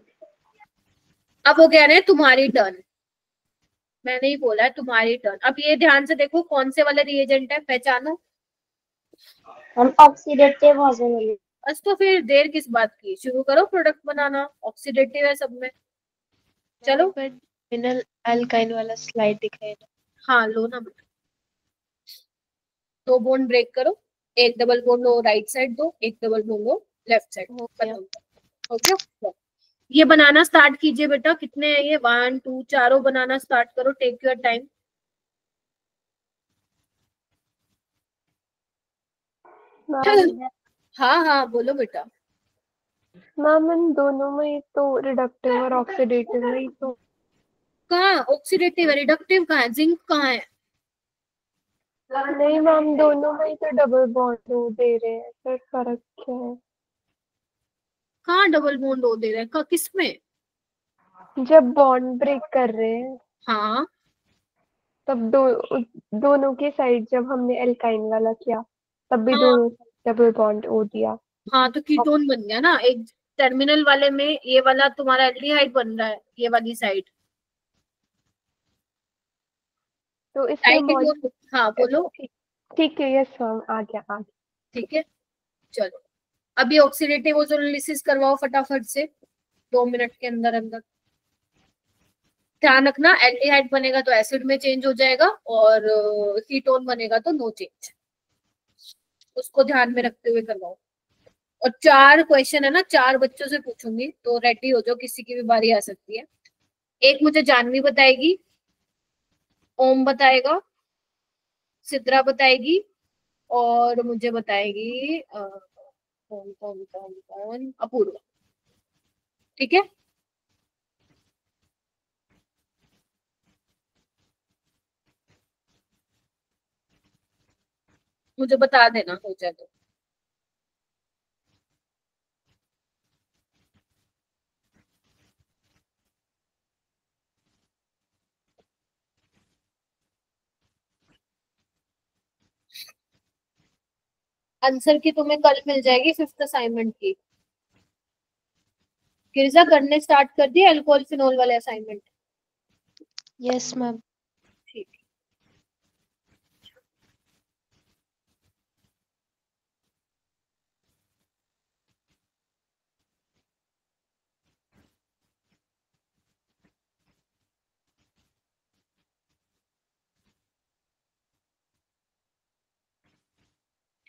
अब वो कह रहे हैं तुम्हारी टर्न, मैंने ही बोला है तुम्हारी टर्न। अब ये ध्यान से देखो कौन से वाले रिएजेंट है, पहचानो। हम oxidative ozonolysis. बस तो फिर देर किस बात की, शुरू करो प्रोडक्ट बनाना। ऑक्सीडेटिव है सब में। चलो टर्मिनल अल्काइन वाला स्लाइड दिखाई ना। हाँ लो ना बेटा, 2 बॉन्ड ब्रेक करो, एक डबल बॉन्ड लो राइट साइड दो, एक डबल बॉन्ड लो लेफ्ट साइड। हो गया। ओके, ये बनाना स्टार्ट कीजिए बेटा। कितने हैं ये? 1 2 चारों बनाना स्टार्ट करो, टेक योर टाइम। Ma'am, हाँ हाँ बोलो बेटा। मैम इन दोनों में तो रिडक्टिव और ऑक्सीडेटिव में ही तो। कहाँ ऑक्सीडेटिव है, रिडक्टिव कहाँ है, जिंक कहाँ है? नहीं मैम, दोनों में ही तो डबल बॉन्ड दे रहे हैं, फिर फर्क क्या है? कहाँ डबल बॉन्ड ओ दे रहे हैं, किस में? जब बॉन्ड ब्रेक कर रहे हैं हाँ तब दोनों की साइड, जब हमने एल्काइन वाला किया तब भी हाँ दोनों डबल बॉन्ड ओ दिया। हाँ, तो कीटोन बन गया ना। एक टर्मिनल वाले में ये वाला तुम्हारा एल्डिहाइड बन रहा है, ये वाली साइड। तो इसमें बॉन्ड। हाँ बोलो। ठीक ठीक है, यस मैम, आ गया। ठीक है चलो, अभी ऑक्सीडेटिव ओजोनोलिसिस करवाओ फटाफट से, 2 मिनट के अंदर अंदर। ध्यान रखना, एल्डिहाइड बनेगा तो एसिड में चेंज हो जाएगा, और कीटोन बनेगा तो नो चेंज, उसको ध्यान में रखते हुए करवाओ। और 4 क्वेश्चन है ना, 4 बच्चों से पूछूंगी, तो रेडी हो जाओ, किसी की भी बारी आ सकती है। एक मुझे जानवी बताएगी, ओम बताएगा, सिद्रा बताएगी, और मुझे बताएगी कौन कौन कौन कौन, अपूर्वा। ठीक है मुझे बता देना हो जाए तो। आंसर की तुम्हें कल मिल जाएगी 5th असाइनमेंट की। गिरिजा करने स्टार्ट कर दिए अल्कोहल फिनोल वाले असाइनमेंट? Yes ma'am. ठीक है।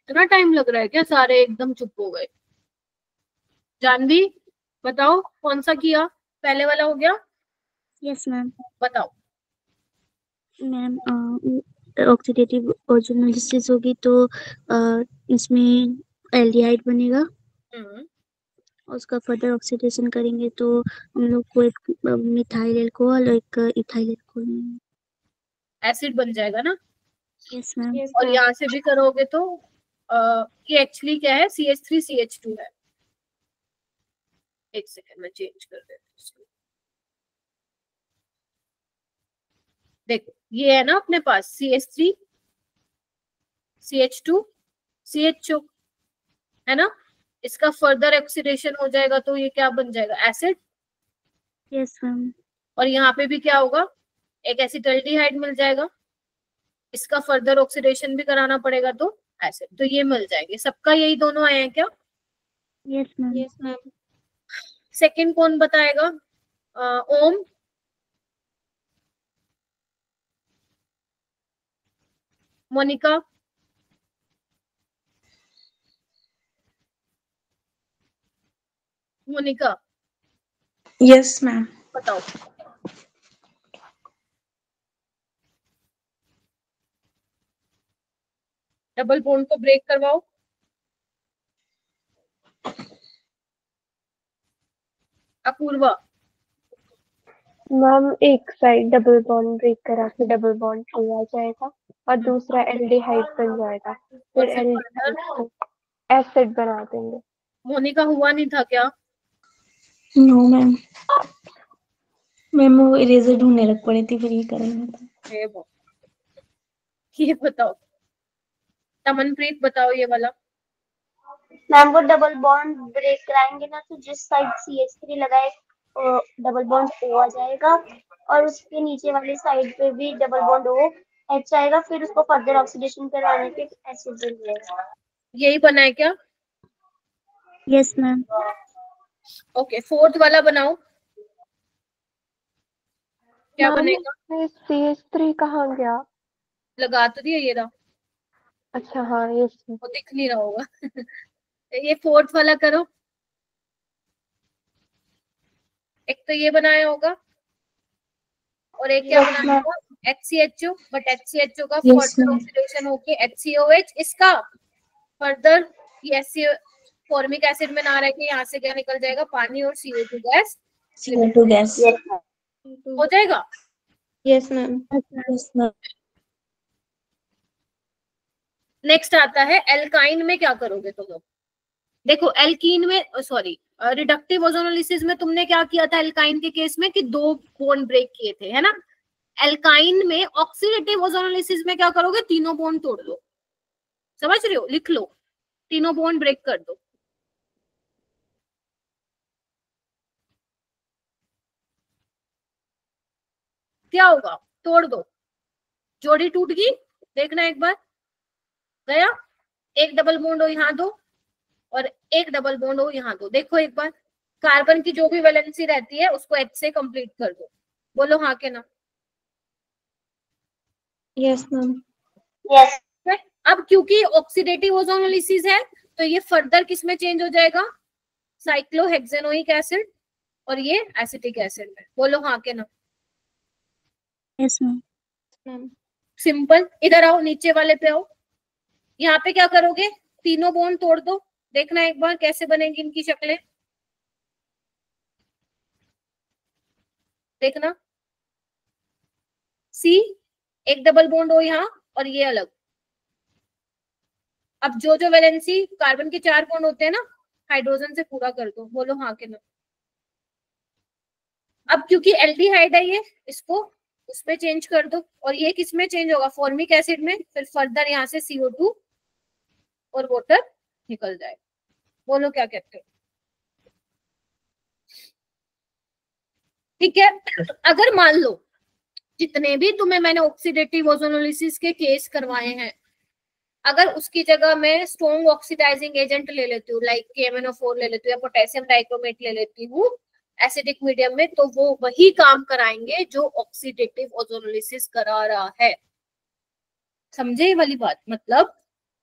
इतना टाइम लग रहा है क्या, सारे एकदम चुप हो गए? जानवी बताओ कौन सा किया, पहले वाला हो गया? Yes ma'am. बताओ। मैम ऑक्सीडेटिव ओजोनोलिसिस होगी तो इसमें एल्डिहाइड बनेगा, और उसका फर्दर ऑक्सीडेशन करेंगे तो हम लोग को एक मिथाइल अल्कोहल और एक इथाइल अल्कोहल। एसिड बन जाएगा ना? Yes ma'am. और यहाँ से भी करोगे तो ये एक्चुअली क्या है, CH3CH2 है। एक सेकंड में चेंज कर देती हूँ इसको। देखो ये है ना अपने पास CH3 CH2 CHO, है ना? इसका फर्दर ऑक्सीडेशन हो जाएगा तो ये क्या बन जाएगा, एसिड। Yes ma'am. और यहाँ पे भी क्या होगा, एक एसिटल्डिहाइड मिल जाएगा, इसका फर्दर ऑक्सीडेशन भी कराना पड़ेगा तो एसिड, तो ये मिल जाएंगे। सबका यही दोनों आए हैं क्या? Yes ma'am. Yes ma'am. Second कौन बताएगा? ओम, मोनिका, मोनिका यस मैम। बताओ। डबल बॉन्ड को ब्रेक करवाओ। अपूर्वा। मैम एक साइड डबल बॉन्ड ब्रेक करा के डबल बॉन्ड आ जाएगा और दूसरा एल्डिहाइड बन जाएगा, फिर एल्डिहाइड को एसिड बना देंगे। मोनिका हुआ नहीं था क्या? नो मैम, मैम वो इरेजर ढूंढने लग पड़ी थी, फिर ये करेंगे था। ये बताओ, तमनप्रीत बताओ ये वाला। मैम वो डबल बॉन्ड ब्रेक कराएंगे ना, तो जिस साइड CH3 लगाए डबल बॉन्ड O आ जाएगा, और उसके नीचे वाली साइड पे भी डबल बॉन्ड OH आएगा, फिर उसको फर्दर ऑक्सीडेशन करवाने पे एसिड बन जाएगा। यही बना है क्या? Yes ma'am. ओके, फोर्थ वाला बनाओ, क्या बनेगा? CH3 कहाँ गया? लगा तो दिया ये रहा, अच्छा हाँ, यस। वो दिख नहीं रहा होगा। ये फोर्थ वाला करो। एक तो ये बनाया होगा, और एक क्या बनाया होगा, HCHO, बट HCHO का Yes, फर्दर ma'am. ऑक्सीडेशन होके HCOH, इसका फर्दर फॉर्मिक एसिड में ना रह के यहाँ से क्या निकल जाएगा, पानी और CO2 गैस CO2 गैस। हो जाएगा। Yes ma'am. Yes ma'am. Next आता है एल्काइन में क्या करोगे तुम लोग। देखो एल्कीन में, सॉरी रिडक्टिव ओजोनोलिसिस में तुमने क्या किया था एल्काइन के केस में कि 2 बॉन्ड ब्रेक किए थे, है ना। एल्काइन में ऑक्सीडेटिव ओजोनोलिसिस में क्या करोगे, तीनों बॉन्ड तोड़ दो। समझ रहे हो, लिख लो, तीनों बॉन्ड ब्रेक कर दो। क्या होगा, तोड़ दो, जोड़ी टूट गई, देखना एक बार, गया, एक डबल बॉन्ड हो यहाँ दो और एक डबल बॉन्ड हो यहाँ दो। देखो एक बार, कार्बन की जो भी वैलेंसी रहती है उसको H से कंप्लीट कर दो। बोलो हाँ के ना। Yes ma'am. यस। अब क्योंकि ऑक्सीडेटिव ओजोनोलिसिस है तो ये फर्दर किस में चेंज हो जाएगा, साइक्लोहेक्सेनोइक एसिड और ये एसिटिक एसिड में। बोलो हाँ के ना। Yes ma'am. सिंपल। इधर आओ, नीचे वाले पे आओ, यहाँ पे क्या करोगे, तीनों बॉन्ड तोड़ दो। देखना एक बार कैसे बनेगी इनकी शक्लें, देखना। सी, एक डबल बॉन्ड हो यहाँ और ये अलग। अब जो जो वैलेंसी कार्बन के 4 बॉन्ड होते हैं ना, हाइड्रोजन से पूरा कर दो। बोलो हाँ के ना। अब क्योंकि एल्डिहाइड है ये, इसको उसमें चेंज कर दो और ये किस में चेंज होगा, फॉर्मिक एसिड में। फिर फर्दर यहाँ से CO2 और वाटर निकल जाएगा। बोलो क्या कहते हो। ठीक है। अगर मान लो जितने भी तुम्हें मैंने ऑक्सीडेटिव ओजोनोलिसिस के केस करवाए हैं, अगर उसकी जगह मैं स्ट्रॉन्ग ऑक्सीडाइजिंग एजेंट ले लेती हूँ, लाइक KMnO4 ले लेती हूँ या पोटेशियम डाइक्रोमेट ले लेती हूँ एसिडिक मीडियम में, तो वो वही काम कराएंगे जो ऑक्सीडेटिव ओजोनोलिसिस करा रहा है। समझे ये वाली बात, मतलब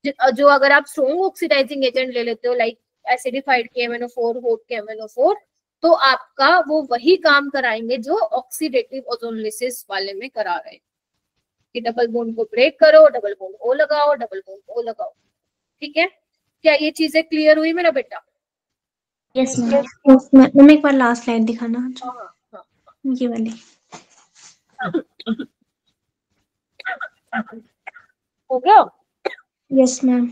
जो अगर आप स्ट्रॉन्ग ऑक्सीडाइजिंग एजेंट ले लेते हो like acidified KMnO4, hot KMnO4, तो आपका वो वही काम कराएंगे जो ऑक्सीडेटिव ओजोनोलिसिस वाले में करा रहे हैं कि डबल बॉन्ड को ब्रेक करो, डबल बॉन्ड O लगाओ, डबल बॉन्ड O लगाओ। ठीक है, क्या ये चीजें क्लियर हुई मेरा बेटा। Yes ma'am. मैम एक बार लास्ट स्लाइड दिखाना। हाँ, ये वाली। हो गया। Yes ma'am.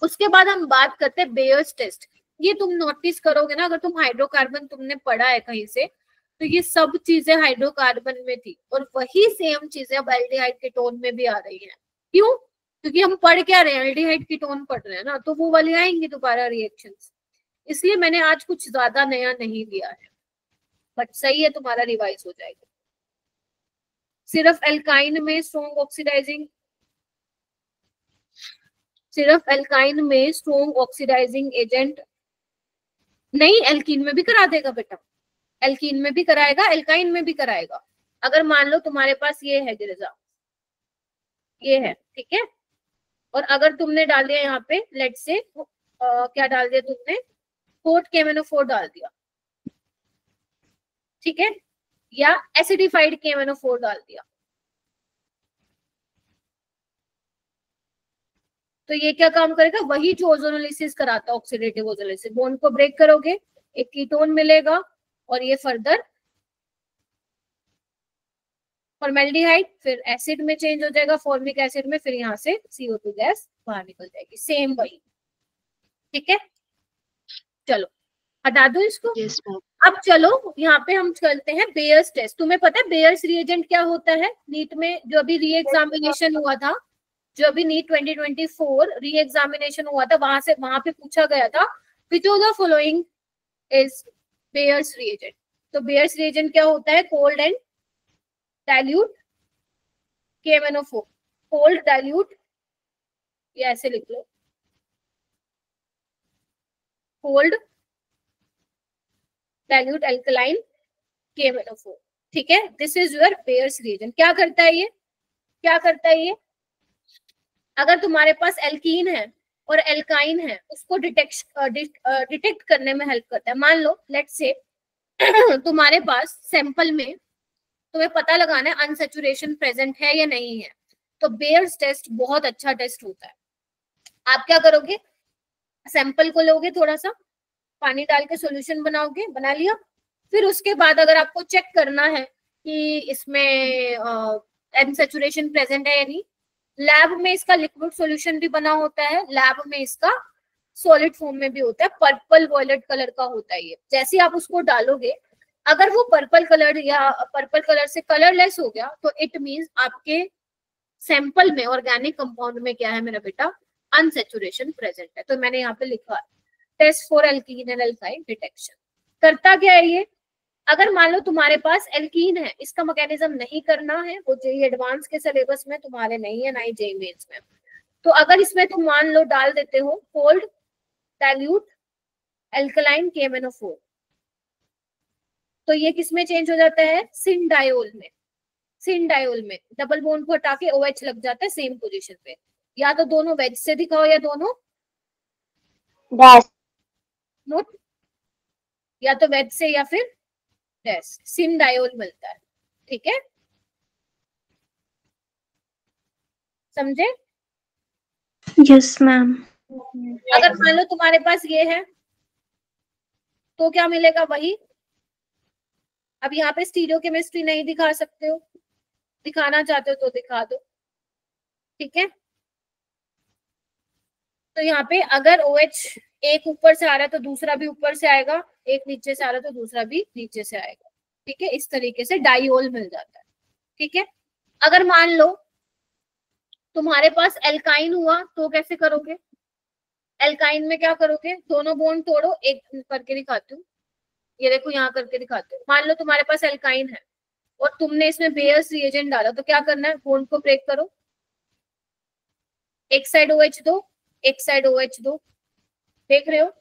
उसके बाद हम बात करते हैं बेयर्स टेस्ट। ये तुम नोटिस करोगे ना, अगर तुम हाइड्रोकार्बन तुमने पढ़ा है कहीं से, तो ये सब चीजें हाइड्रोकार्बन में थी और वही सेम चीजें अब एल्डिहाइड कीटोन में भी आ रही हैं। क्यों, क्योंकि हम पढ़ क्या रहे हैं, एल्डिहाइड कीटोन पढ़ रहे हैं ना, तो वो वाली आएंगी दोबारा रिएक्शंस। इसलिए मैंने आज कुछ ज्यादा नया नहीं दिया है, बट सही है, तुम्हारा रिवाइज हो जाएगा। सिर्फ एल्काइन में स्ट्रॉन्ग ऑक्सीडाइजिंग, सिर्फ एल्काइन में स्ट्रॉन्ग ऑक्सीडाइजिंग एजेंट नहीं, एल्कीन में भी करा देगा बेटा, एल्कीन में भी कराएगा, एल्काइन में भी कराएगा। अगर मान लो तुम्हारे पास ये है गिरजा, ये है, ठीक है, और अगर तुमने डाल दिया यहाँ पे लेट से क्या डाल दिया तुमने, हॉट KMnO4 डाल दिया, ठीक है, या एसिडिफाइड KMnO4 डाल दिया, तो ये क्या काम करेगा, वही जो ओजोनोलिसिस कराता है ऑक्सीडेटिव ओजोनोलिसिस। बॉन्ड को ब्रेक करोगे, एक कीटोन मिलेगा और ये फर्दर फॉर्मेल्डिहाइड, फिर एसिड में चेंज हो जाएगा, फॉर्मिक एसिड में, फिर यहाँ से CO2 गैस बाहर निकल जाएगी, सेम वही। ठीक है, चलो हटा दो इसको। Yes ma'am. अब चलो यहाँ पे हम चलते हैं बेयर्स टेस्ट। तुम्हें पता है बेयर्स रिएजेंट क्या होता है, नीट में जो अभी री एग्जामिनेशन हुआ था, जो अभी नीट 2024 री एग्जामिनेशन हुआ था, वहां पे पूछा गया था which of the following is bears reagent. तो बेयर्स रिएजेंट क्या होता है, cold and dilute KMnO4, cold dilute, ये ऐसे लिख लो, कोल्ड डाइल्यूट एल्कलाइन KMnO4। ठीक है, this is your bears reagent. क्या करता है ये, क्या करता है ये, अगर तुम्हारे पास एल्कीन है और एल्काइन है, उसको डिटेक्ट करने में हेल्प करता है। मान लो लेट्स से तुम्हारे पास सैंपल में तुम्हें पता लगाना है अनसैचुरेशन प्रेजेंट है या नहीं है, तो बेयर्स टेस्ट बहुत अच्छा टेस्ट होता है। आप क्या करोगे, सैंपल को लोगे, थोड़ा सा पानी डाल के सॉल्यूशन बनाओगे, बना लिया। फिर उसके बाद अगर आपको चेक करना है कि इसमें अनसैचुरेशन प्रेजेंट है या नहीं, लैब में इसका लिक्विड सॉल्यूशन भी बना होता है, लैब में इसका सॉलिड फॉर्म में भी होता है, पर्पल वॉयलेट कलर का होता है ये। जैसे आप उसको डालोगे, अगर वो पर्पल कलर या पर्पल कलर से कलरलेस हो गया तो इट मींस आपके सैंपल में ऑर्गेनिक कंपाउंड में क्या है मेरा बेटा, अनसैचुरेशन प्रेजेंट है। तो मैंने यहाँ पे लिखा test for alkene and alkyne detection. करता क्या है ये, अगर मान लो तुम्हारे पास एल्कीन है, इसका मैकेनिज्म नहीं करना है, वो जेई एडवांस के सिलेबस में तुम्हारे नहीं है, ना ही जेई मेंस में। तो अगर इसमें तुम मान लो डाल देते हो कोल्ड डाइल्यूट एल्कलाइन KMnO4, तो ये किस में चेंज हो जाता है, सिंडायोल में। सिंडायोल में डबल बॉन्ड को हटा के OH लग जाता है सेम पोजीशन पे। या तो दोनों वेज से दिखाओ या दोनों डैश। नोट, या तो वेज से या फिर डैश, सिंडायोल मिलता है। ठीक है, समझे? Yes ma'am. अगर मान लो तुम्हारे पास ये है तो क्या मिलेगा, वही। अब यहाँ पे स्टीरियो केमिस्ट्री नहीं दिखा सकते हो, दिखाना चाहते हो तो दिखा दो। ठीक है, तो यहाँ पे अगर OH एक ऊपर से आ रहा है तो दूसरा भी ऊपर से आएगा, एक नीचे से आ रहा है तो दूसरा भी नीचे से आएगा। ठीक है, इस तरीके से डाइओल मिल जाता है। ठीक है, अगर मान लो तुम्हारे पास एल्काइन हुआ तो कैसे करोगे, एल्काइन में क्या करोगे, दोनों बॉन्ड तोड़ो, एक करके दिखाती हूँ, ये देखो यहाँ करके दिखाते हो। मान लो तुम्हारे पास एल्काइन है और तुमने इसमें बेयर्स रिएजेंट डाला, तो क्या करना है, बॉन्ड को ब्रेक करो, एक साइड OH दो, एक साइड OH दो, देख रहे हो,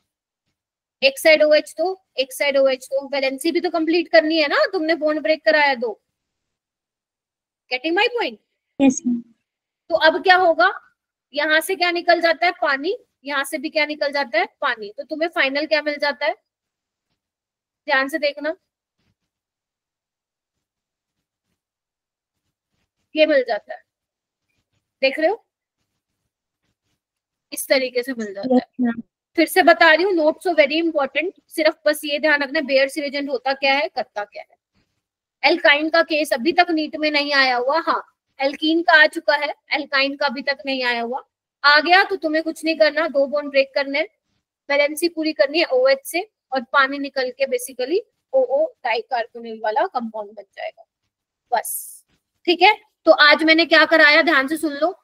एक साइड OH दो, एक साइड OH दो। वैलेंसी भी तो कंप्लीट करनी है ना, तुमने बॉन्ड ब्रेक कराया दो। Getting my point? Yes ma'am. तो अब क्या होगा, यहाँ से क्या निकल जाता है, पानी, यहाँ से भी क्या निकल जाता है, पानी। तो तुम्हें फाइनल क्या मिल जाता है, ध्यान से देखना, ये मिल जाता है, देख रहे हो, इस तरीके से मिल जाता है। Yes ma'am. फिर से बता रही हूँ, नोट्स सो वेरी इंपॉर्टेंट, सिर्फ बस ये ध्यान रखना बेयर्स रिएजेंट होता क्या है, करता क्या है। एल्काइन का केस अभी तक नीट में नहीं आया हुआ, हाँ एल्कीन का आ चुका है, एल्काइन का अभी तक नहीं आया हुआ। आ गया तो तुम्हें कुछ नहीं करना, दो बॉन्ड ब्रेक करने, वैलेंसी पूरी करनी है OH से, और पानी निकल के बेसिकली OO डाइकार्बोनिल वाला कंपाउंड बन जाएगा, बस। ठीक है, तो आज मैंने क्या कराया, ध्यान से सुन लो।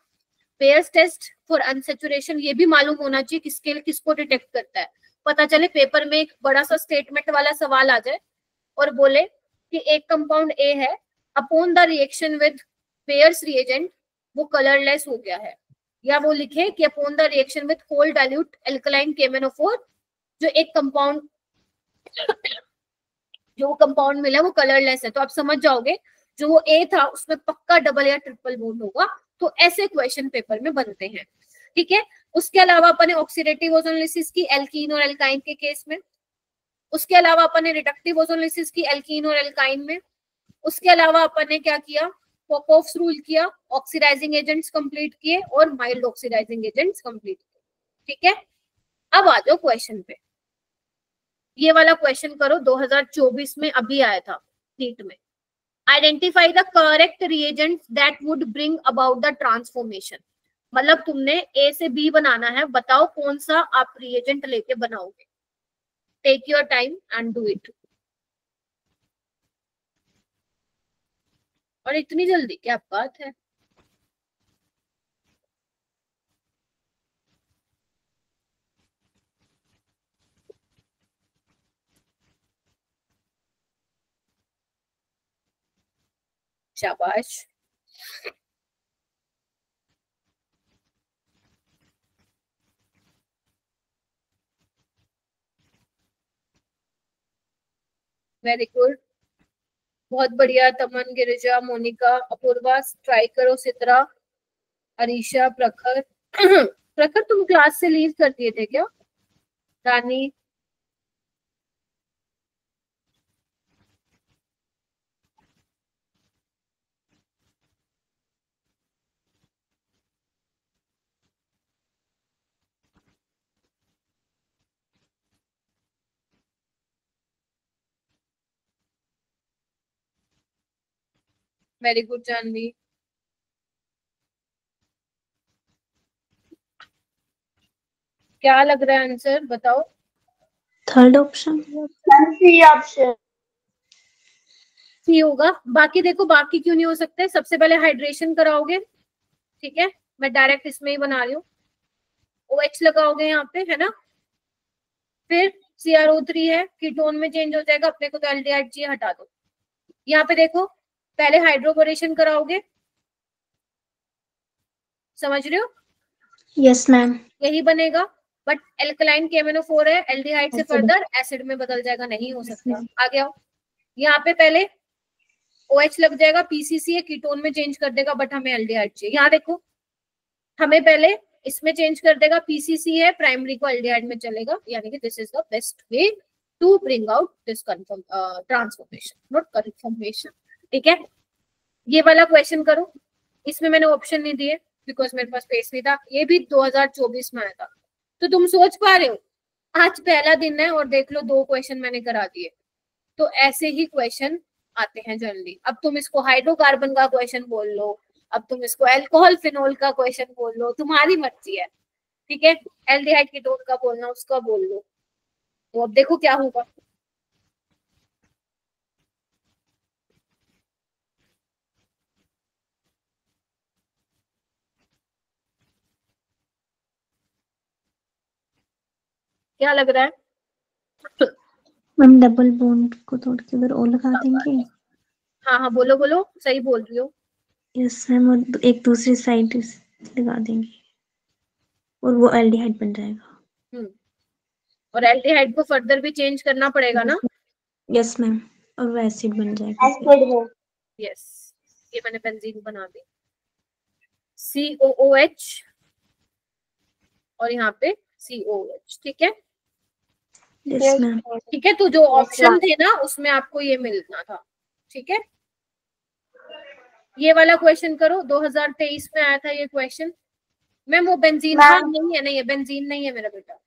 बेयर्स टेस्ट फॉर अनसैचुरेशन, ये भी मालूम होना चाहिए किसके किसको डिटेक्ट करता है। पता चले पेपर में एक बड़ा सा स्टेटमेंट वाला सवाल आ जाए और बोले कि एक कंपाउंड A है, upon the reaction with bears reagent वो कलरलेस हो गया है, या वो लिखे कि upon the reaction with cold dilute alkaline KMnO4 जो एक कंपाउंड जो कंपाउंड मिला वो कलरलेस है, तो आप समझ जाओगे जो वो A था उसमें पक्का डबल या ट्रिपल बॉन्ड होगा। तो ऐसे क्वेश्चन पेपर में बनते हैं। ठीक है, उसके अलावा अपने ऑक्सीडेटिव ओजोनोलिसिस की एल्कीन और एल्काइन के केस में, उसके अलावा अपन ने रिडक्टिव ओजोनोलिसिस की एल्कीन और एल्काइन में, उसके अलावा अपन ने क्या किया, पॉपऑफ्स रूल किया, ऑक्सीडाइजिंग एजेंट्स कंप्लीट किए और माइल्ड ऑक्सीडाइजिंग एजेंट्स कंप्लीट किए। ठीक है, अब आ जाओ क्वेश्चन पे। ये वाला क्वेश्चन करो, 2024 में अभी आया था नीट में। Identify the correct reagents that would bring about the transformation. मतलब तुमने A से B बनाना है, बताओ कौन सा आप रिएजेंट लेके बनाओगे। Take your time and do it. और इतनी जल्दी क्या बात है, शाबाश। वेरी गुड, बहुत बढ़िया। तमन, गिरिजा, मोनिका, अपूर्वा, ट्राई करो। सिद्रा, अरीशा, प्रखर प्रखर तुम क्लास से लीव कर दिए थे क्या? Rani, very good Janvi. क्या लग रहा है आंसर बताओ। Third option. C option. C होगा। बाकी देखो, बाकी क्यों नहीं हो सकते। सबसे पहले हाइड्रेशन कराओगे, ठीक है, मैं डायरेक्ट इसमें ही बना रही हूँ। OH लगाओगे यहाँ पे, है ना। फिर CrO3 है, कीटोन में चेंज हो जाएगा, अपने को तो एल्डिहाइड चाहिए, हटा दो। यहाँ पे देखो, पहले हाइड्रोबोरेशन कराओगे, समझ रहे हो। Yes ma'am. यही बनेगा, बट एल्कलाइन KMnO4 है, एल्डिहाइड से फर्दर एसिड में बदल जाएगा, नहीं हो सकता। आगे आओ, यहाँ पे पहले OH लग जाएगा, PCC है, कीटोन में चेंज कर देगा, बट हमें एल्डिहाइड चाहिए। यहाँ देखो, हमें पहले इसमें चेंज कर देगा, PCC है, प्राइमरी को एल्डिहाइड में चलेगा, यानी कि this is the best way to bring out this transformation, not confirmation, ठीक है। ये वाला क्वेश्चन करो, इसमें मैंने ऑप्शन नहीं दिए बिकॉज मेरे पास स्पेस नहीं था। ये भी 2024 में आया था, तो तुम सोच पा रहे हो आज पहला दिन है और देख लो 2 क्वेश्चन मैंने करा दिए। तो ऐसे ही क्वेश्चन आते हैं जनरली। अब तुम इसको हाइड्रोकार्बन का क्वेश्चन बोल लो, अब तुम इसको अल्कोहल फिनोल का क्वेश्चन बोल लो, तुम्हारी मर्जी है, ठीक है। एल्डिहाइड कीटोन का बोलना, उसका बोल लो। तो अब देखो क्या होगा। क्या लग रहा है। मैम डबल बॉन्ड को तोड़ के उधर ओ लगा देंगे। हाँ हाँ बोलो बोलो, सही बोल रही हो। यस मैम, और एक दूसरी साइड लगा देंगे और वो एल्डिहाइड बन जाएगा। और एल्डिहाइड को फर्दर भी चेंज करना पड़ेगा ना। यस मैम, और वो एसिड बन जाएगा। एसिड है। यस, ये मैंने बेंजीन बना दी, COOH और यहाँ पे COH, ठीक है। Yes ma'am. ठीक है, तो जो ऑप्शन थे ना उसमें आपको ये मिलना था, ठीक है। ये वाला क्वेश्चन करो, 2023 में आया था ये क्वेश्चन। मैम वो बेंजीन हाँ नहीं है, नहीं है बेंजीन नहीं है मेरा बेटा।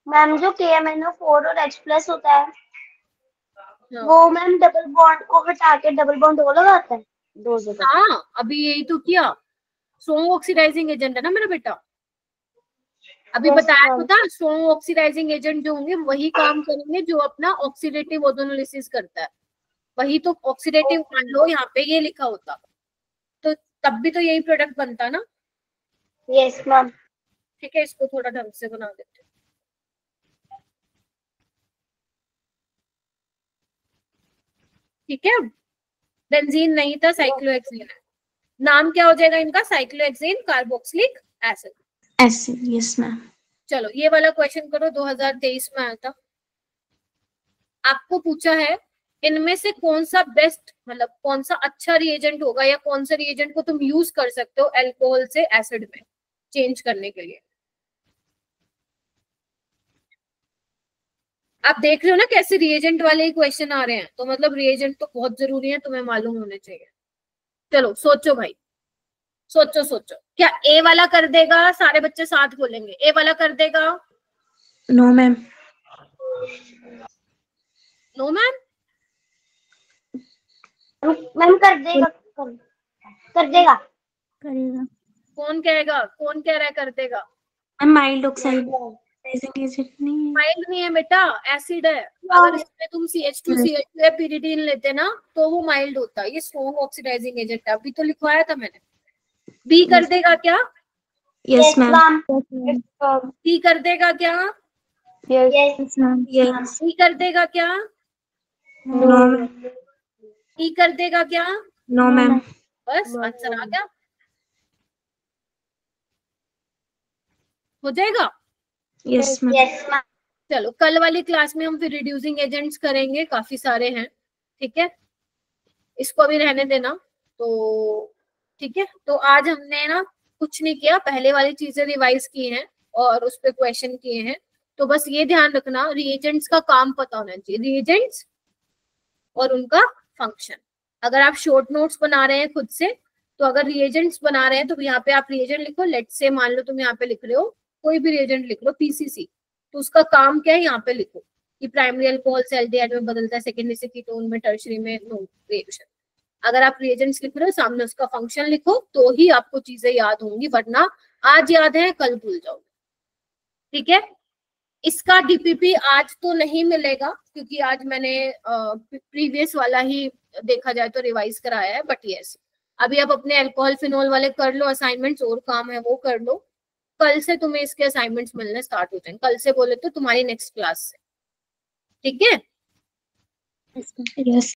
मैम जो KMnO4 और H+ होता है वो मैम डबल बॉन्ड को हटा के डबल बॉन्ड हो लगाता है 2 जगह। हाँ अभी यही तो किया, स्ट्रॉन्ग ऑक्सीडाइजिंग एजेंट है ना मेरा बेटा। अभी बताया तो था, स्ट्रॉन्ग ऑक्सीडाइजिंग एजेंट जो होंगे वही काम करेंगे जो अपना ऑक्सीडेटिव ओजोनोलिसिस करता है, वही तो ऑक्सीडेटिव। मान लो यहाँ पे ये लिखा होता तो तब भी तो यही प्रोडक्ट बनता ना। Yes ma'am. ठीक है, इसको थोड़ा ढंग से बना देते। ठीक है, बेंजीन नहीं था, साइक्लोहेक्सेन है। नाम क्या हो जाएगा इनका, cyclohexane carboxylic acid. Acid, yes ma'am. चलो ये वाला क्वेश्चन करो, 2023 में आया था। आपको पूछा है इनमें से कौन सा बेस्ट, मतलब कौन सा अच्छा रिएजेंट होगा या कौन सा रिएजेंट को तुम यूज कर सकते हो अल्कोहल से एसिड में चेंज करने के लिए। आप देख रहे हो ना कैसे रिएजेंट वाले ही क्वेश्चन आ रहे हैं, तो मतलब रिएजेंट तो बहुत जरूरी है, तुम्हें मालूम होने चाहिए। चलो सोचो भाई, सोचो सोचो। क्या ए वाला कर देगा, सारे बच्चे साथ बोलेंगे, ए वाला कर देगा। No ma'am. No ma'am. Ma'am कर देगा, कर देगा। करेगा। कौन कहेगा, कौन कह रहा है कर देगा। मैम माइल्ड ऑक्साइड एसिड नहीं है। माइल्ड नहीं है बेटा, एसिड है। अगर इसमें तुम CH2CH2 या pyridine लेते ना तो वो माइल्ड होता है। ये स्ट्रॉन्ग ऑक्सीडाइजिंग एजेंट है, अभी तो लिखवाया था मैंने। बी कर देगा क्या। Yes ma'am. सी कर देगा क्या। Yes ma'am. यस। सी कर देगा क्या। No ma'am. ई कर देगा क्या। No ma'am. बस आंसर आ गया, हो जाएगा। Yes ma'am. Yes ma'am. चलो कल वाली क्लास में हम फिर रिड्यूसिंग एजेंट्स करेंगे, काफी सारे हैं, ठीक है। इसको भी रहने देना। तो ठीक है, तो आज हमने ना कुछ नहीं किया, पहले वाली चीजें रिवाइज की हैं और उस पर क्वेश्चन किए हैं। तो बस ये ध्यान रखना, रिएजेंट्स का काम पता होना चाहिए, रिएजेंट्स और उनका फंक्शन। अगर आप शॉर्ट नोट्स बना रहे हैं खुद से, तो अगर रिएजेंट्स बना रहे हैं तो यहाँ पे आप रिएजेंट लिखो। लेट्स से मान लो तुम यहाँ पे लिख रहे हो, कोई भी रिएजेंट लिख लो PCC, तो उसका काम क्या है यहाँ पे लिखो कि प्राइमरी अल्कोहल से एल्डिहाइड में बदलता है, सेकेंडरी से कीटोन में, टर्शरी में नो रिएक्शन। अगर आप रिएजेंट्स लिख रहे हो सामने उसका फंक्शन लिखो तो ही आपको चीजें याद होंगी, वरना आज याद है कल भूल जाओगे। ठीक है, इसका डीपीपी आज तो नहीं मिलेगा क्योंकि आज मैंने प्रीवियस वाला ही देखा जाए तो रिवाइज कराया है, बट यस अभी आप अपने अल्कोहल फिनोल वाले कर लो असाइनमेंट्स, और काम है वो कर लो। कल से तुम्हें इसके असाइनमेंट्स मिलने स्टार्ट हो जाएंगे, कल से बोले तो तुम्हारी नेक्स्ट क्लास से। ठीक है, यस